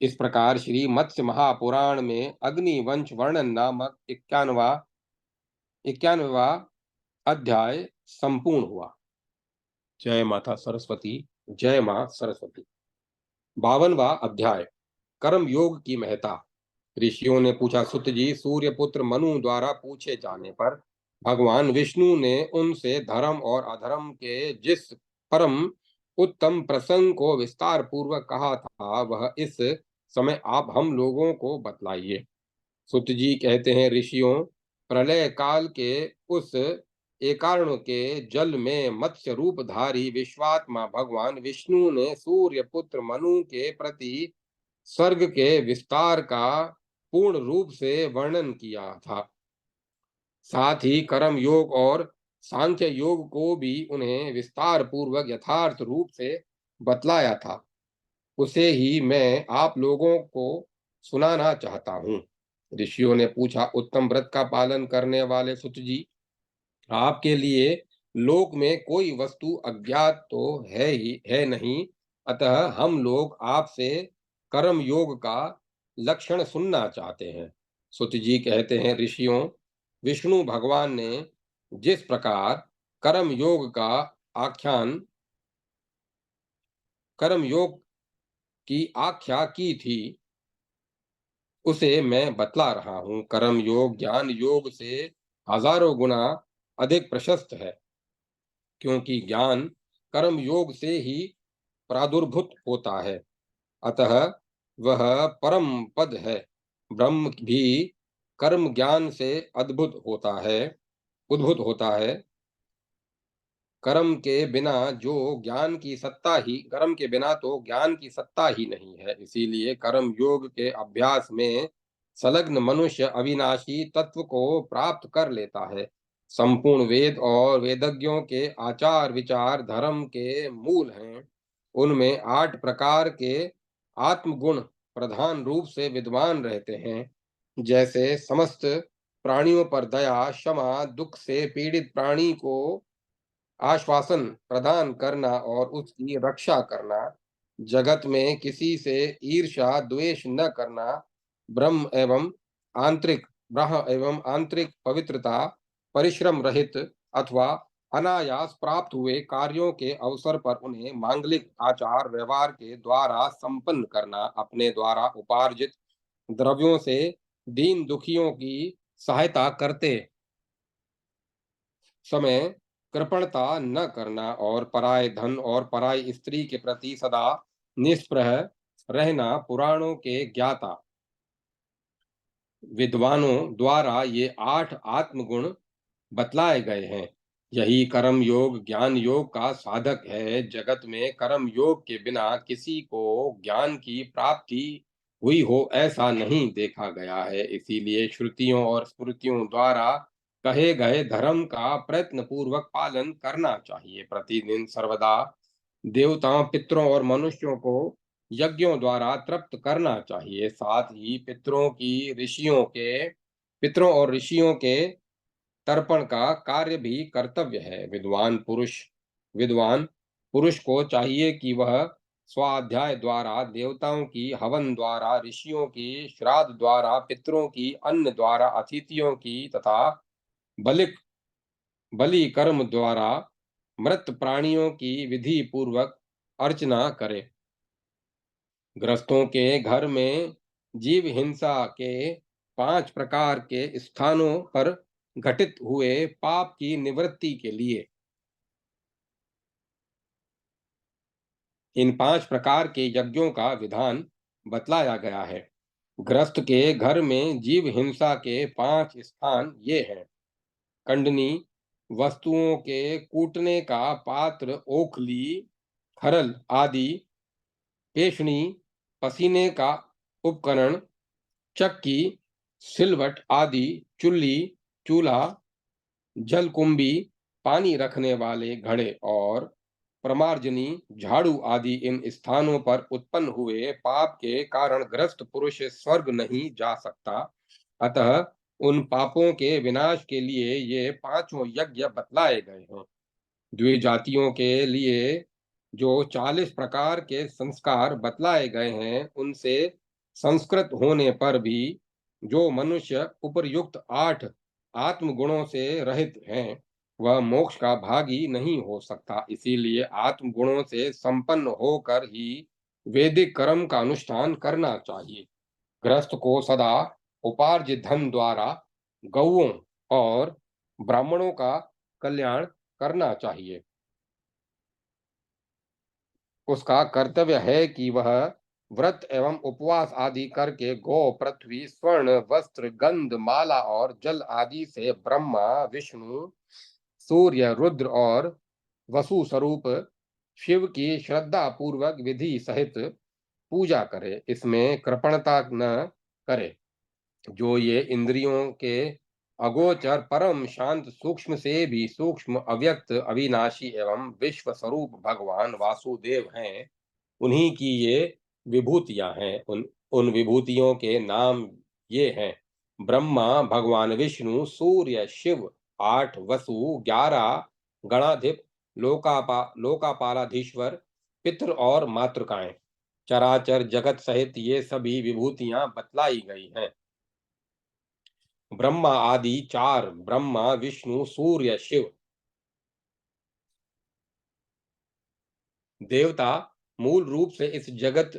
इस प्रकार श्री मत्स्य महापुराण में अग्निवंश वर्णन नामक 91वां अध्याय संपूर्ण हुआ। जय माता सरस्वती। जय मां सरस्वती। 52वां अध्याय कर्म योग की महत्ता। ऋषियों ने पूछा, सुत जी, सूर्य पुत्र मनु द्वारा पूछे जाने पर भगवान विष्णु ने उनसे धर्म और अधर्म के जिस परम उत्तम प्रसंग को विस्तार पूर्वक कहा था वह इस समय आप हम लोगों को बतलाइए। सुत जी कहते हैं, ऋषियों, प्रलय काल के उस एकार्ण के जल में मत्स्य रूपधारी विश्वात्मा भगवान विष्णु ने सूर्य पुत्र मनु के प्रति स्वर्ग के विस्तार का पूर्ण रूप से वर्णन किया था। साथ ही कर्म योग और सांख्य योग को भी उन्हें विस्तार पूर्वक यथार्थ रूप से बतलाया था। उसे ही मैं आप लोगों को सुनाना चाहता हूँ। ऋषियों ने पूछा, उत्तम व्रत का पालन करने वाले सुत जी, आपके लिए लोक में कोई वस्तु अज्ञात तो है नहीं, अतः हम लोग आपसे कर्म योग का लक्षण सुनना चाहते हैं। सुत जी कहते हैं, ऋषियों, विष्णु भगवान ने जिस प्रकार कर्म योग का आख्यान कर्म योग की आख्या की थी उसे मैं बतला रहा हूँ। कर्म योग ज्ञान योग से हजारों गुना अधिक प्रशस्त है, क्योंकि ज्ञान कर्म योग से ही प्रादुर्भूत होता है। अतः वह परम पद है। ब्रह्म भी कर्म ज्ञान से उद्भूत होता है। कर्म के बिना तो ज्ञान की सत्ता ही नहीं है। इसीलिए कर्म योग के अभ्यास में संलग्न मनुष्य अविनाशी तत्व को प्राप्त कर लेता है। संपूर्ण वेद और वेदज्ञों के आचार विचार धर्म के मूल हैं। उनमें 8 प्रकार के आत्मगुण प्रधान रूप से विद्वान रहते हैं, जैसे समस्त प्राणियों पर दया, क्षमा, दुख से पीड़ित प्राणी को आश्वासन प्रदान करना और उसकी रक्षा करना, जगत में किसी से ईर्ष्या द्वेष न करना, ब्रह्म एवं आंतरिक पवित्रता, परिश्रम रहित अथवा अनायास प्राप्त हुए कार्यों के अवसर पर उन्हें मांगलिक आचार व्यवहार के द्वारा संपन्न करना, अपने द्वारा उपार्जित द्रव्यों से दीन दुखियों की सहायता करते समय कृपणता न करना और पराय धन और पराई स्त्री के प्रति सदा निष्प्रह रहना पुराणों के ज्ञाता विद्वानों द्वारा ये 8 आत्मगुण बतलाए गए हैं। यही कर्म योग ज्ञान योग का साधक है। जगत में कर्म योग के बिना किसी को ज्ञान की प्राप्ति हुई हो ऐसा नहीं देखा गया है। इसीलिए श्रुतियों और स्मृतियों द्वारा कहे गए धर्म का प्रयत्न पूर्वक पालन करना चाहिए। प्रतिदिन सर्वदा देवताओं, पितरों और मनुष्यों को यज्ञों द्वारा तृप्त करना चाहिए। साथ ही पितरों और ऋषियों के तर्पण का कार्य भी कर्तव्य है। विद्वान पुरुष को चाहिए कि वह स्वाध्याय द्वारा, देवताओं की हवन द्वारा, ऋषियों की श्राद्ध द्वारा, पितरों की अन्न द्वारा, अतिथियों की तथा बलिक बलि कर्म द्वारा मृत प्राणियों की विधि पूर्वक अर्चना करे। ग्रस्तों के घर में जीव हिंसा के 5 प्रकार के स्थानों पर घटित हुए पाप की निवृत्ति के लिए इन 5 प्रकार के यज्ञों का विधान बतलाया गया है। ग्रस्त के घर में जीव हिंसा के 5 स्थान ये हैं: कंडनी, वस्तुओं के कूटने का पात्र, ओखली, खरल आदि, पेशनी, पसीने का उपकरण, चक्की, सिलवट आदि, चुल्ली, चूल्हा, जलकुंभी, पानी रखने वाले घड़े और प्रमार्जनी, झाड़ू आदि। इन स्थानों पर उत्पन्न हुए पाप के कारण ग्रस्त पुरुष स्वर्ग नहीं जा सकता। अतः उन पापों के विनाश के लिए ये 5 यज्ञ बतलाए गए हैं। द्विजातियों के लिए जो 40 प्रकार के संस्कार बतलाए गए हैं, उनसे संस्कृत होने पर भी जो मनुष्य उपर्युक्त 8 आत्मगुणों से रहित हैं, वह मोक्ष का भागी नहीं हो सकता। इसीलिए आत्मगुणों से संपन्न होकर ही वैदिक कर्म का अनुष्ठान करना चाहिए। गृहस्थ को सदा उपार्जित धन द्वारा गौओं और ब्राह्मणों का कल्याण करना चाहिए। उसका कर्तव्य है कि वह व्रत एवं उपवास आदि करके गौ, पृथ्वी, स्वर्ण, वस्त्र, गंध, माला और जल आदि से ब्रह्मा, विष्णु, सूर्य, रुद्र और वसु स्वरूप शिव की श्रद्धा पूर्वक विधि सहित पूजा करे। इसमें कृपणता न करे। जो ये इंद्रियों के अगोचर, परम शांत, सूक्ष्म से भी सूक्ष्म, अव्यक्त, अविनाशी एवं विश्व स्वरूप भगवान वासुदेव हैं, उन्हीं की ये विभूतियां हैं। उन विभूतियों के नाम ये हैं: ब्रह्मा, भगवान विष्णु, सूर्य, शिव, 8 वसु, 11 गणाधिप, लोकापालाधीश्वर, पितृ और मातृकाएं। चराचर जगत सहित ये सभी विभूतियां बतलाई गई हैं। ब्रह्मा आदि 4, ब्रह्मा, विष्णु, सूर्य, शिव देवता मूल रूप से इस जगत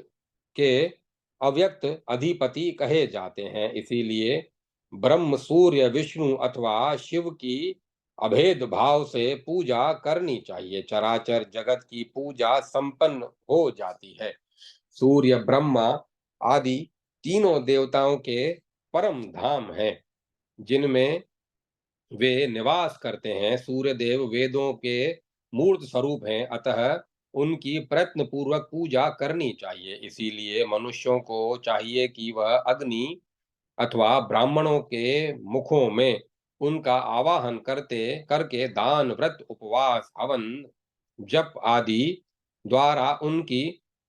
के अव्यक्त अधिपति कहे जाते हैं। इसीलिए ब्रह्म, सूर्य, विष्णु अथवा शिव की अभेद भाव से पूजा करनी चाहिए। चराचर जगत की पूजा संपन्न हो जाती है। सूर्य, ब्रह्मा आदि तीनों देवताओं के परम धाम हैं, जिनमें वे निवास करते हैं। सूर्य देव वेदों के मूर्त स्वरूप हैं, अतः उनकी प्रयत्न पूर्वक पूजा करनी चाहिए। इसीलिए मनुष्यों को चाहिए कि वह अग्नि अथवा ब्राह्मणों के मुखों में उनका आवाहन करके दान, व्रत, उपवास, हवन, जप आदि द्वारा उनकी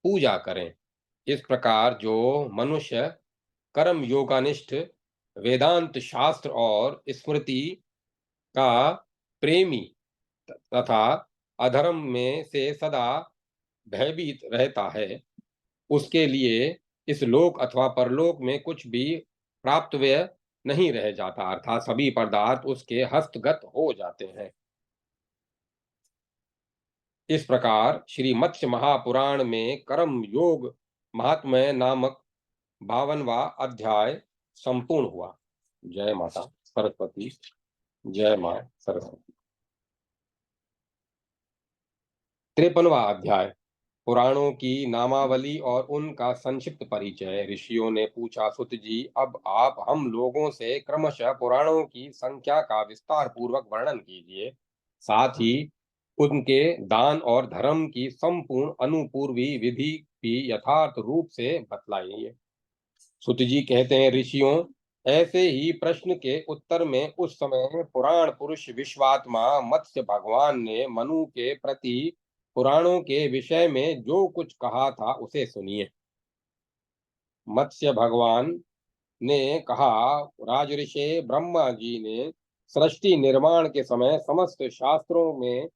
पूजा करें। इस प्रकार जो मनुष्य कर्म योगानिष्ठ, वेदांत शास्त्र और स्मृति का प्रेमी तथा अधर्म में से सदा भयभीत रहता है, उसके लिए इस लोक अथवा परलोक में कुछ भी प्राप्तव्य नहीं रह जाता, अर्थात सभी पदार्थ उसके हस्तगत हो जाते हैं। इस प्रकार श्री मत्स्य महापुराण में कर्म योग महात्म्य नामक 52वां अध्याय संपूर्ण हुआ। जय माता सरस्वती। जय मां सरस्वती। 53वां अध्याय पुराणों की नामावली और उनका संक्षिप्त परिचय। ऋषियों ने पूछा, सुत जी, अब आप हम लोगों से क्रमशः पुराणों की संख्या का विस्तार पूर्वक वर्णन कीजिए, साथ ही उनके दान और धर्म की संपूर्ण अनुपूर्वी विधि भी यथार्थ रूप से बतलाइए। सुत जी कहते हैं, ऋषियों, ऐसे ही प्रश्न के उत्तर में उस समय पुराण पुरुष विश्वात्मा मत्स्य भगवान ने मनु के प्रति पुराणों के विषय में जो कुछ कहा था उसे सुनिए। मत्स्य भगवान ने कहा, राजऋषि ब्रह्मा जी ने सृष्टि निर्माण के समय समस्त शास्त्रों में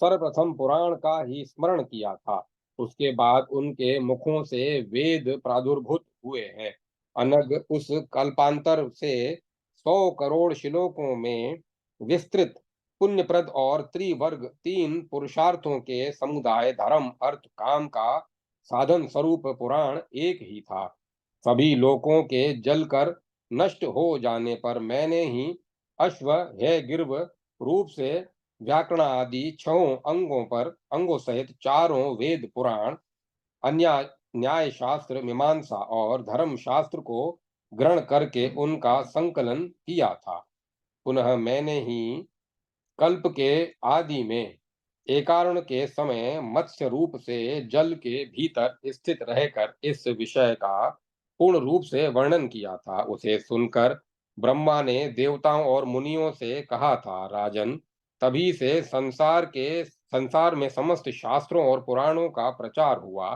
सर्वप्रथम पुराण का ही स्मरण किया था। उसके बाद उनके मुखों से वेद प्रादुर्भूत हुए हैं। अनग उस कल्पांतर से 100 करोड़ श्लोकों में विस्तृत पुण्यप्रद और त्रिवर्ग तीन पुरुषार्थों के समुदाय धर्म अर्थ काम का साधन स्वरूप पुराण एक ही था। सभी लोकों के जलकर नष्ट हो जाने पर मैंने ही अश्व है गिर्व रूप से व्याकरण आदि छहों अंगों सहित चारों वेद पुराण अन्य न्याय शास्त्र मीमांसा और धर्म शास्त्र को ग्रहण करके उनका संकलन किया था। पुनः मैंने ही कल्प के आदि में एकारण के समय मत्स्य रूप से जल के भीतर स्थित रहकर इस विषय का पूर्ण रूप से वर्णन किया था। उसे सुनकर ब्रह्मा ने देवताओं और मुनियों से कहा था, राजन, तभी से संसार में समस्त शास्त्रों और पुराणों का प्रचार हुआ।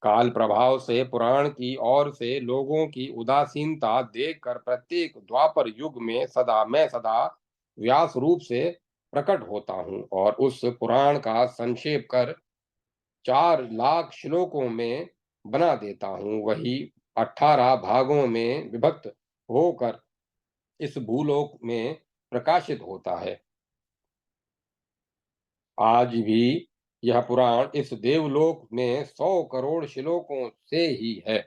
काल प्रभाव से पुराण की ओर से लोगों की उदासीनता देखकर प्रत्येक द्वापर युग में सदा व्यास रूप से प्रकट होता हूँ और उस पुराण का संक्षेप कर 4 लाख श्लोकों में बना देता हूँ। वही 18 भागों में विभक्त होकर इस भूलोक में प्रकाशित होता है। आज भी यह पुराण इस देवलोक में 100 करोड़ श्लोकों से ही है।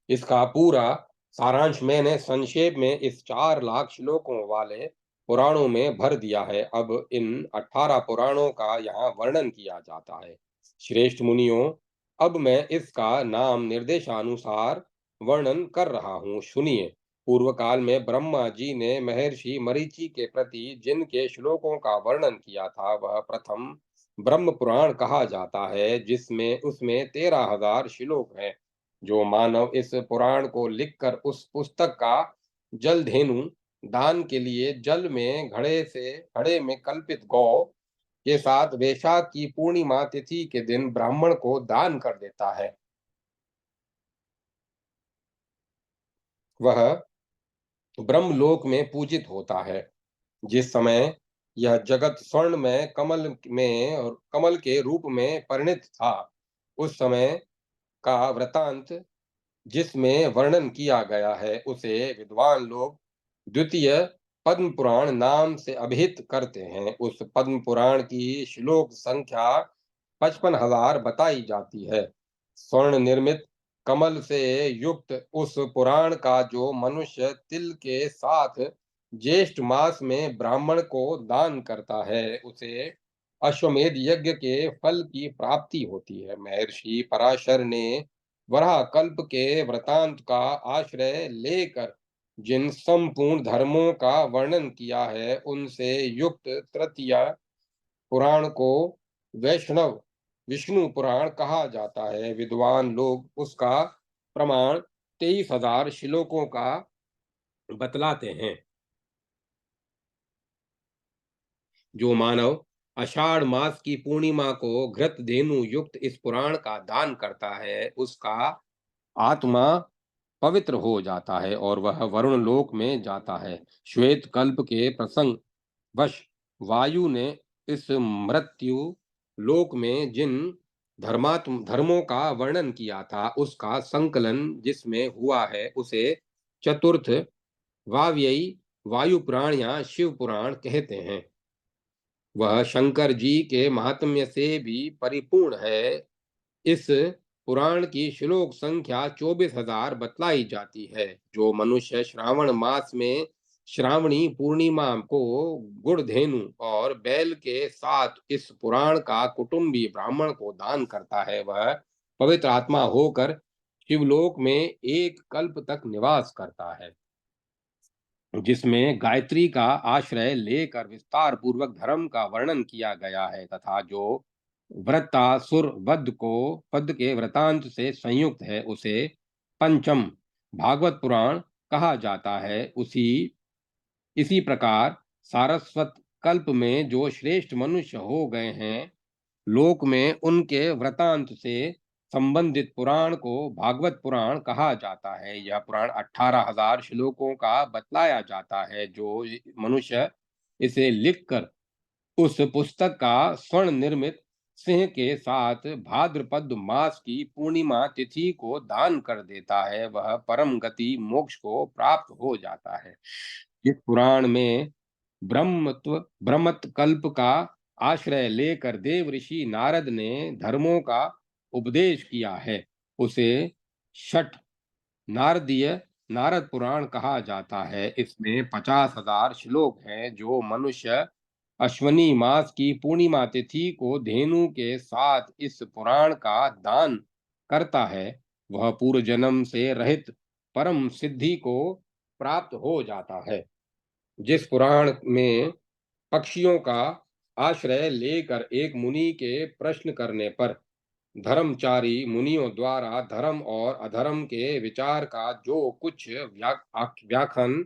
इसका पूरा सारांश मैंने संक्षेप में इस 4 लाख श्लोकों वाले पुराणों में भर दिया है। अब इन 18 पुराणों का यहाँ वर्णन किया जाता है। श्रेष्ठ मुनियों, अब मैं इसका नाम निर्देशानुसार वर्णन कर रहा हूँ, सुनिए। पूर्व काल में ब्रह्मा जी ने महर्षि मरीचि के प्रति जिनके श्लोकों का वर्णन किया था वह प्रथम ब्रह्म पुराण कहा जाता है, जिसमें उसमें 13,000 श्लोक हैं। जो मानव इस पुराण को लिखकर उस पुस्तक का जलधेनु दान के लिए जल में घड़े में कल्पित गौ के साथ वैशाख की पूर्णिमा तिथि के दिन ब्राह्मण को दान कर देता है, वह ब्रह्मलोक में पूजित होता है। जिस समय यह जगत स्वर्ण में और कमल के रूप में परिणित था, उस समय का वृतांत जिसमें वर्णन किया गया है उसे विद्वान लोग द्वितीय पद्म पुराण नाम से अभिहित करते हैं। उस पद्म पुराण की श्लोक संख्या 55,000 बताई जाती है। स्वर्ण निर्मित कमल से युक्त उस पुराण का जो मनुष्य तिल के साथ ज्येष्ठ मास में ब्राह्मण को दान करता है उसे अश्वमेध यज्ञ के फल की प्राप्ति होती है। महर्षि पराशर ने वराह कल्प के वृतांत का आश्रय लेकर जिन संपूर्ण धर्मों का वर्णन किया है उनसे युक्त तृतीय पुराण को वैष्णव विष्णु पुराण कहा जाता है। विद्वान लोग उसका प्रमाण 23,000 श्लोकों का बतलाते हैं। जो मानव आषाढ़ मास की पूर्णिमा को घृत धेनु युक्त इस पुराण का दान करता है उसका आत्मा पवित्र हो जाता है और वह वरुण लोक में जाता है। श्वेत कल्प के प्रसंग वश वायु ने इस मृत्यु लोक में जिन धर्मों का वर्णन किया था उसका संकलन जिसमें हुआ है उसे चतुर्थ वाव्ययी वायु पुराण या शिव पुराण कहते हैं। वह शंकर जी के महात्म्य से भी परिपूर्ण है। इस पुराण की श्लोक संख्या 24,000 बतलाई जाती है। जो मनुष्य श्रावण मास में श्रावणी पूर्णिमा को गुड़ धेनु और बैल के साथ इस पुराण का कुटुंबी ब्राह्मण को दान करता है वह पवित्र आत्मा होकर शिवलोक में एक कल्प तक निवास करता है, जिसमें गायत्री का आश्रय लेकर विस्तार पूर्वक धर्म का वर्णन किया गया है तथा जो वृत्तासुर वध के वृतांत से संयुक्त है उसे पंचम भागवत पुराण कहा जाता है। इसी प्रकार सारस्वत कल्प में जो श्रेष्ठ मनुष्य हो गए हैं लोक में उनके वृतांत से संबंधित पुराण को भागवत पुराण कहा जाता है। यह पुराण 18,000 श्लोकों का बतलाया जाता है। जो मनुष्य इसे लिखकर उस पुस्तक का स्वर्ण निर्मित सिंह के साथ भाद्रपद मास की पूर्णिमा तिथि को दान कर देता है, वह परम गति मोक्ष को प्राप्त हो जाता है। इस पुराण में ब्रह्मत कल्प का आश्रय लेकर देव ऋषि नारद ने धर्मों का उपदेश किया है। उसे छठ नारदीय नारद पुराण कहा जाता है। इसमें 50,000 श्लोक हैं। जो मनुष्य अश्वनी मास की पूर्णिमा तिथि को धेनु के साथ इस पुराण का दान करता है, वह पूर्व जन्म से रहित परम सिद्धि को प्राप्त हो जाता है। जिस पुराण में पक्षियों का आश्रय लेकर एक मुनि के प्रश्न करने पर धर्मचारी मुनियों द्वारा धर्म और अधर्म के विचार का जो कुछ व्याख्यान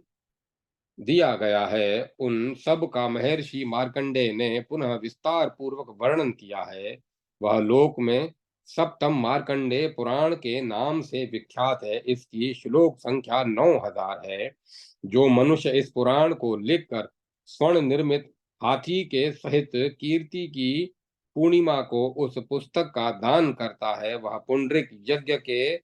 दिया गया है, उन सब का महर्षि मार्कंडेय ने पुनः विस्तार पूर्वक वर्णन किया है। वह लोक में सप्तम मार्कंडेय पुराण के नाम से विख्यात है। इसकी श्लोक संख्या 9,000 है। जो मनुष्य इस पुराण को लिखकर स्वर्ण निर्मित हाथी के सहित कीर्ति की पूर्णिमा को उस पुस्तक का दान करता है, वह पुंडरिक यज्ञ के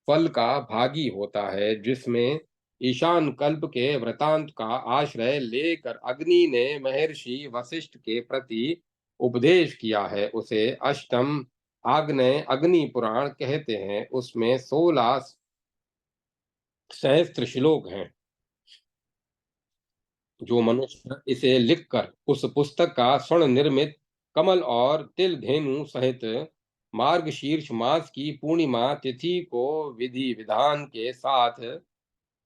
फल का भागी होता है। जिसमें ईशान कल्प के वृतांत का आश्रय लेकर अग्नि ने महर्षि वशिष्ठ के प्रति उपदेश किया है, उसे अष्टम आग्नेय अग्नि पुराण कहते हैं। उसमें 16 सहस्त्र श्लोक हैं। जो मनुष्य इसे लिखकर उस पुस्तक का स्वर्ण निर्मित कमल और तिल धेनु सहित मार्गशीर्ष मास की पूर्णिमा तिथि को विधि विधान के साथ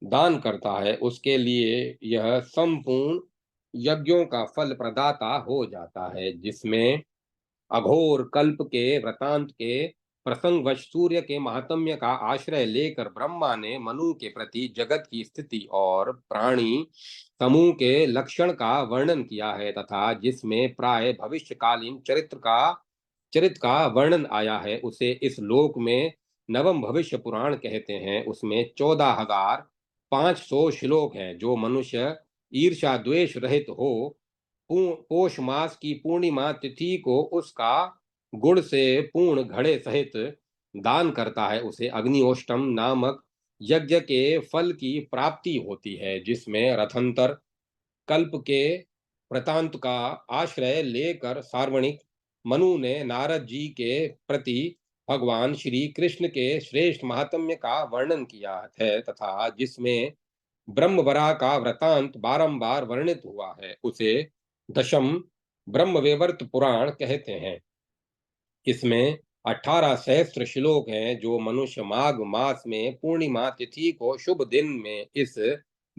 दान करता है, उसके लिए यह संपूर्ण यज्ञों का फल प्रदाता हो जाता है। जिसमें अघोर कल्प के वृतांत के प्रसंगवश सूर्य के महात्म्य का आश्रय लेकर ब्रह्मा ने मनु के प्रति जगत की स्थिति और प्राणी समूह के लक्षण का वर्णन किया है, तथा जिसमें प्राय भविष्यकालीन चरित्र का वर्णन आया है, उसे इस लोक में नवम भविष्य पुराण कहते हैं। उसमें 14,500 श्लोक हैं। जो मनुष्य ईर्ष्या द्वेष रहित हो पोष मास की पूर्णिमा तिथि को उसका गुड़ से पूर्ण घड़े सहित दान करता है, उसे अग्निहोष्टम नामक यज्ञ के फल की प्राप्ति होती है। जिसमें रथंतर कल्प के वृतांत का आश्रय लेकर सार्वणिक मनु ने नारद जी के प्रति भगवान श्री कृष्ण के श्रेष्ठ महात्म्य का वर्णन किया है, तथा जिसमें ब्रह्मवरा का वृतांत बारंबार वर्णित हुआ है, उसे दशम ब्रह्मवैवर्त पुराण कहते हैं। इसमें 18 सहस्त्र श्लोक हैं। जो मनुष्य माघ मास में पूर्णिमा तिथि को शुभ दिन में इस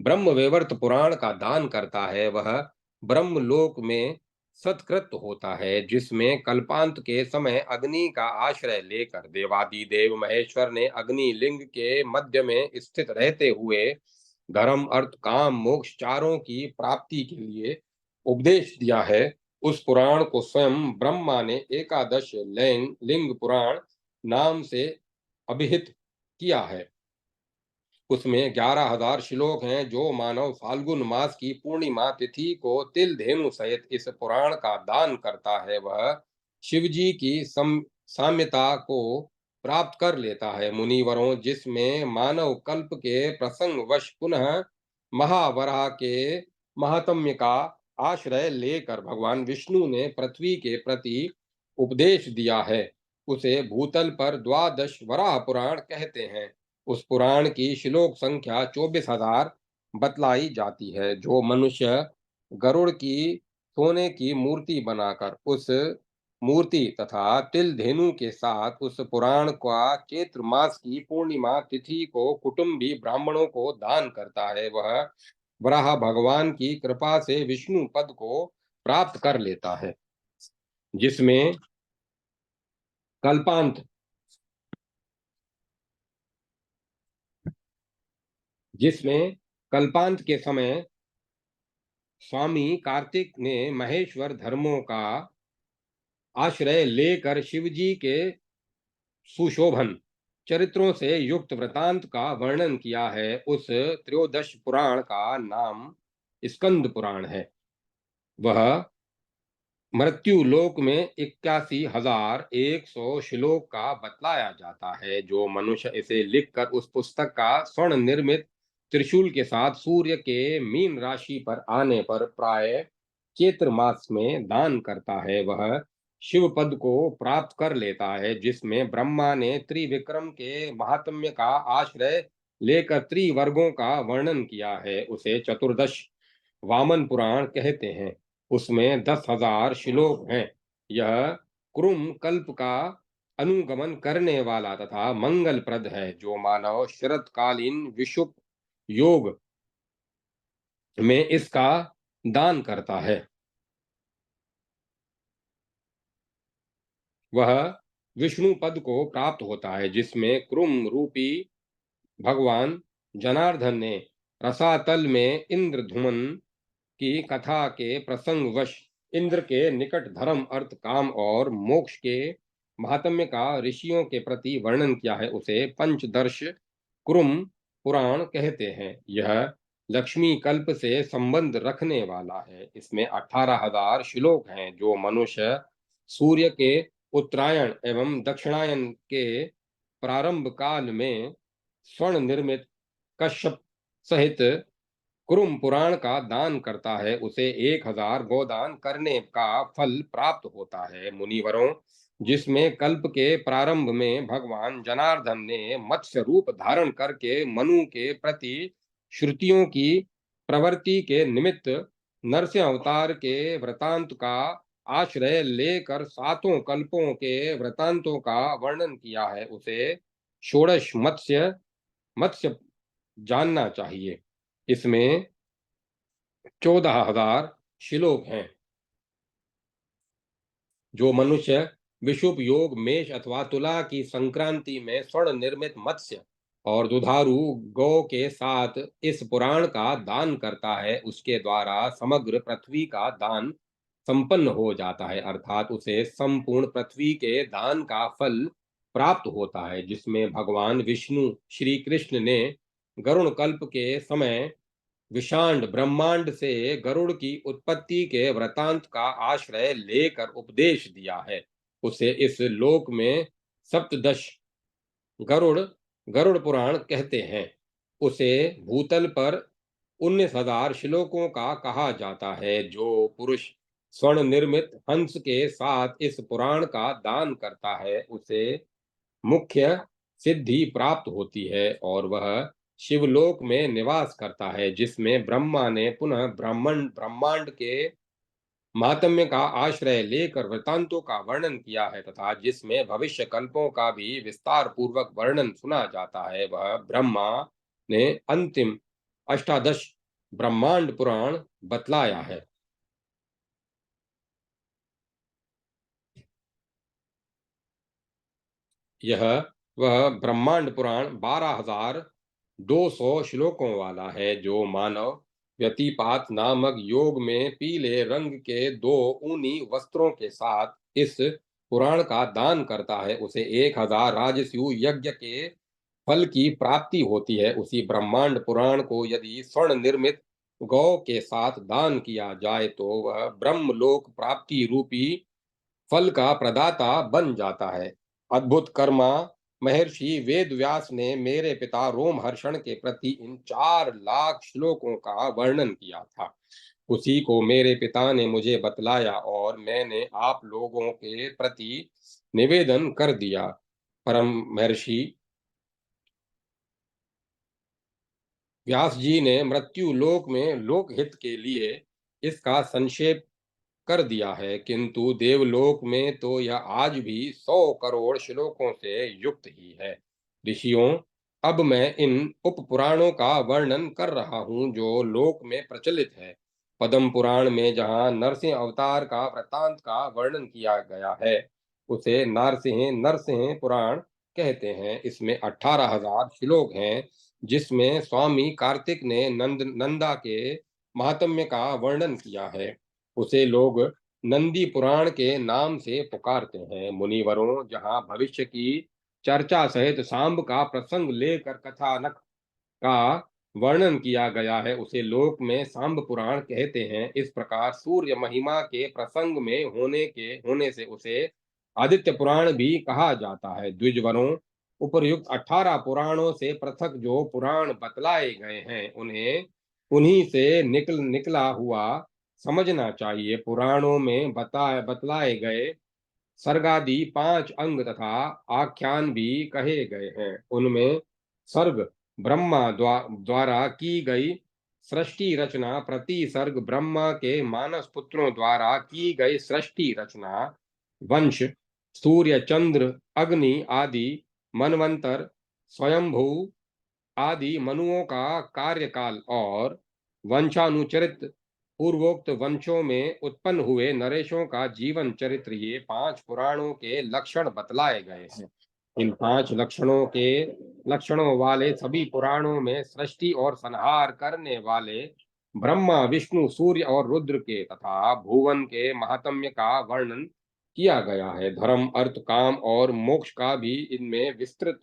ब्रह्मवैवर्त पुराण का दान करता है, वह ब्रह्मलोक में सत्कृत होता है। जिसमें कल्पांत के समय अग्नि का आश्रय लेकर देवादिदेव महेश्वर ने अग्नि लिंग के मध्य में स्थित रहते हुए धर्म अर्थ काम मोक्ष चारों की प्राप्ति के लिए उपदेश दिया है। उस पुराण को स्वयं ब्रह्मा ने एकादश लिंग पुराण नाम से अभिहित किया है। उसमें 11,000 श्लोक हैं। जो मानव फाल्गुन मास की पूर्णिमा तिथि को तिल धेनु सहित इस पुराण का दान करता है, वह शिव जी की साम्यता को प्राप्त कर लेता है। मुनिवरों, जिसमें मानव कल्प के प्रसंग वश पुनः महावराह के महात्म्य का आश्रय लेकर भगवान विष्णु ने पृथ्वी के प्रति उपदेश दिया है, उसे भूतल पर द्वादश वराह पुराण कहते हैं। उस पुराण की श्लोक संख्या 24,000 बतलाई जाती है। जो मनुष्य गरुड़ की सोने की मूर्ति बनाकर उस मूर्ति तथा तिल धेनु के साथ उस पुराण का चैत्र मास की पूर्णिमा तिथि को कुटुंबी ब्राह्मणों को दान करता है, वह वराह भगवान की कृपा से विष्णु पद को प्राप्त कर लेता है। जिसमें कल्पांत जिसमें कल्पांत के समय स्वामी कार्तिक ने महेश्वर धर्मों का आश्रय लेकर शिवजी के सुशोभन चरित्रों से युक्त वृतांत का वर्णन किया है। उस त्रयोदश पुराण का नाम स्कंद पुराण है। वह मृत्यु लोक में 81,100 श्लोक का बतलाया जाता है। जो मनुष्य इसे लिखकर उस पुस्तक का स्वर्ण निर्मित त्रिशूल के साथ सूर्य के मीन राशि पर आने पर प्राय चैत्र मास में दान करता है, वह शिव पद को प्राप्त कर लेता है, जिसमें ब्रह्मा ने त्रिविक्रम के महात्म्य का आश्रय लेकर त्रिवर्गों का वर्णन किया है, उसे चतुर्दश वामन पुराण कहते हैं। उसमें 10,000 श्लोक हैं। यह कुरुम कल्प का अनुगमन करने वाला तथा मंगलप्रद है। जो मानव शरतकालीन विषुप योग में इसका दान करता है, वह विष्णु पद को प्राप्त होता है, जिसमें कुरुम रूपी भगवान जनार्दन ने रसातल में इंद्रधुमन की कथा के प्रसंगवश इंद्र के निकट धर्म अर्थ काम और मोक्ष के महात्म्य का ऋषियों के प्रति वर्णन किया है, उसे पंचदर्श कुरुम पुराण कहते हैं। यह लक्ष्मी कल्प से संबंध रखने वाला है। इसमें 18,000 श्लोक हैं। जो मनुष्य सूर्य के उत्तरायण एवं दक्षिणायन के प्रारंभ काल में स्वर्ण निर्मित कश्यप सहित कुरुम पुराण का दान करता है, उसे 1,000 गोदान करने का फल प्राप्त होता है। मुनिवरों, जिसमें कल्प के प्रारंभ में भगवान जनार्दन ने मत्स्य रूप धारण करके मनु के प्रति श्रुतियों की प्रवृत्ति के निमित्त नरसिंह अवतार के वृतांत का आश्रय लेकर सातों कल्पों के वृतांतों का वर्णन किया है, उसे षोडश मत्स्य मत्स्य जानना चाहिए। इसमें 14,000 श्लोक हैं। जो मनुष्य विषुव योग मेष अथवा तुला की संक्रांति में स्वर्ण निर्मित मत्स्य और दुधारू गौ के साथ इस पुराण का दान करता है, उसके द्वारा समग्र पृथ्वी का दान संपन्न हो जाता है, अर्थात उसे संपूर्ण पृथ्वी के दान का फल प्राप्त होता है। जिसमें भगवान विष्णु श्री कृष्ण ने गरुण कल्प के समय विषांड ब्रह्मांड से गरुड़ की उत्पत्ति के वृतांत का आश्रय लेकर उपदेश दिया है, उसे इस लोक में सप्तदश गरुड़ गरुड़ पुराण कहते हैं। उसे भूतल पर 19,000 श्लोकों का कहा जाता है। जो पुरुष स्वर्ण निर्मित हंस के साथ इस पुराण का दान करता है, उसे मुख्य सिद्धि प्राप्त होती है और वह शिवलोक में निवास करता है, जिसमें ब्रह्मा ने पुनः ब्रह्मांड के महात्म्य का आश्रय लेकर वृतांतों का वर्णन किया है तथा जिसमें भविष्य कल्पों का भी विस्तार पूर्वक वर्णन सुना जाता है, वह ब्रह्मा ने अंतिम अष्टादश ब्रह्मांड पुराण बतलाया है। यह वह ब्रह्मांड पुराण 12,200 श्लोकों वाला है। जो मानव व्यतिपात नामक योग में पीले रंग के दो ऊनी वस्त्रों के साथ इस पुराण का दान करता है, उसे 1,000 राजस्यु यज्ञ के फल की प्राप्ति होती है। उसी ब्रह्मांड पुराण को यदि स्वर्ण निर्मित गौ के साथ दान किया जाए तो वह ब्रह्मलोक प्राप्ति रूपी फल का प्रदाता बन जाता है। अद्भुत कर्मा महर्षि वेद व्यास ने मेरे पिता रोमहर्षण के प्रति इन 4 लाख श्लोकों का वर्णन किया था। उसी को मेरे पिता ने मुझे बतलाया और मैंने आप लोगों के प्रति निवेदन कर दिया। परम महर्षि व्यास जी ने मृत्यु लोक में लोकहित के लिए इसका संक्षेप कर दिया है, किंतु देवलोक में तो यह आज भी 100 करोड़ श्लोकों से युक्त ही है। ऋषियों, अब मैं इन उपपुराणों का वर्णन कर रहा हूँ जो लोक में प्रचलित है। पद्म पुराण में जहाँ नरसिंह अवतार का वृतांत का वर्णन किया गया है, उसे नारसिंह नरसिंह पुराण कहते हैं। इसमें 18,000 श्लोक हैं, जिसमें स्वामी कार्तिक ने नंदा के महात्म्य का वर्णन किया है। उसे लोग नंदी पुराण के नाम से पुकारते हैं। मुनिवरों, जहाँ भविष्य की चर्चा सहित सांब का प्रसंग लेकर कथानक का वर्णन किया गया है उसे लोक में सांब पुराण कहते हैं। इस प्रकार सूर्य महिमा के प्रसंग में होने से उसे आदित्य पुराण भी कहा जाता है। द्विजवरों, उपर्युक्त 18 पुराणों से पृथक जो पुराण बतलाए गए हैं उन्हें उन्हीं से निकला हुआ समझना चाहिए। पुराणों में बतलाए गए सर्गादि 5 अंग तथा आख्यान भी कहे गए हैं। उनमें सर्ग ब्रह्मा द्वारा की गई सृष्टि रचना, प्रति सर्ग ब्रह्मा के मानस पुत्रों द्वारा की गई सृष्टि रचना, वंश, सूर्य चंद्र अग्नि आदि, मनवंतर, स्वयंभू आदि मनुओं का कार्यकाल और वंशानुचरित पूर्वोक्त वंशों में उत्पन्न हुए नरेशों का जीवन चरित्र, ये 5 पुराणों के लक्षण बतलाए गए हैं। इन 5 लक्षणों वाले सभी पुराणों में सृष्टि और संहार करने वाले ब्रह्मा, विष्णु, सूर्य और रुद्र के तथा भुवन के महात्म्य का वर्णन किया गया है। धर्म, अर्थ, काम और मोक्ष का भी इनमें विस्तृत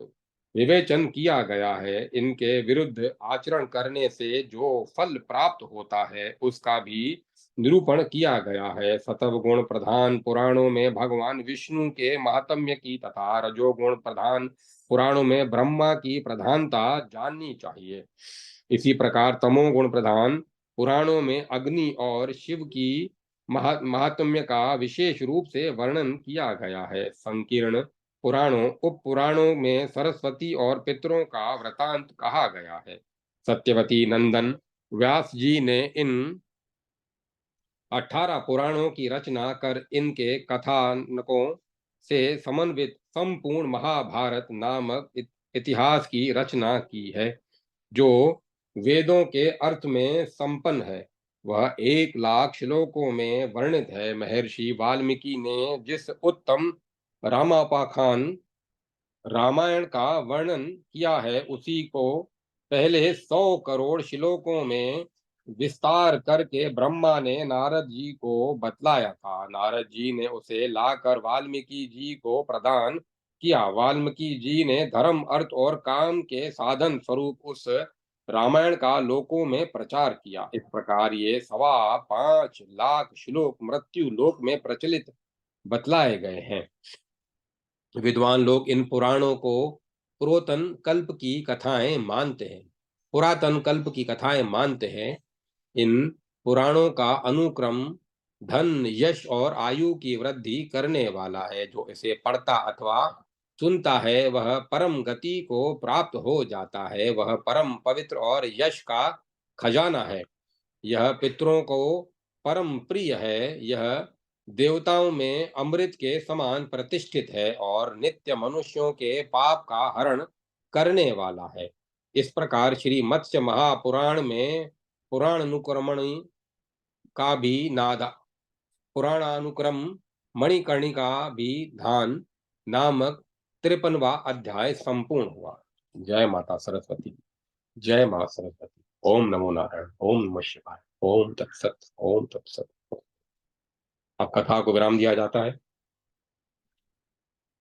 विवेचन किया गया है। इनके विरुद्ध आचरण करने से जो फल प्राप्त होता है उसका भी निरूपण किया गया है। सतवगुण प्रधान पुराणों में भगवान विष्णु के महात्म्य की तथा रजोगुण प्रधान पुराणों में ब्रह्मा की प्रधानता जाननी चाहिए। इसी प्रकार तमोगुण प्रधान पुराणों में अग्नि और शिव की महात्म्य का विशेष रूप से वर्णन किया गया है। संकीर्ण पुराणों उप पुराणों में सरस्वती और पितरों का वृतांत कहा गया है। सत्यवती नंदन व्यास जी ने इन 18 पुराणों की रचना कर इनके कथानकों से समन्वित संपूर्ण महाभारत नामक इतिहास की रचना की है, जो वेदों के अर्थ में संपन्न है। वह 1 लाख श्लोकों में वर्णित है। महर्षि वाल्मीकि ने जिस उत्तम रामापाखान रामायण का वर्णन किया है उसी को पहले 100 करोड़ श्लोकों में विस्तार करके ब्रह्मा ने नारद जी को बतलाया था। नारद जी ने उसे लाकर वाल्मीकि जी को प्रदान किया। वाल्मीकि जी ने धर्म, अर्थ और काम के साधन स्वरूप उस रामायण का लोकों में प्रचार किया। इस प्रकार ये 5.25 लाख श्लोक मृत्यु लोक में प्रचलित बतलाए गए हैं। विद्वान लोग इन पुराणों को पुरातन कल्प की कथाएं मानते हैं। पुरातन कल्प की कथाएं मानते हैं। इन पुराणों का अनुक्रम धन, यश और आयु की वृद्धि करने वाला है। जो इसे पढ़ता अथवा सुनता है वह परम गति को प्राप्त हो जाता है। वह परम पवित्र और यश का खजाना है। यह पितरों को परम प्रिय है। यह देवताओं में अमृत के समान प्रतिष्ठित है और नित्य मनुष्यों के पाप का हरण करने वाला है। इस प्रकार श्री मत्स्य महापुराण में पुराणानुक्रमणि का भी नादा पुराणानुक्रम मणिकर्णिका भी धान नामक 53वां अध्याय संपूर्ण हुआ। जय माता सरस्वती। जय मां सरस्वती। ओम नमो नारायण। ओम नमः शिवाय। ओम तत्सत। ओम तत्सत। अब कथा को विराम दिया जाता है।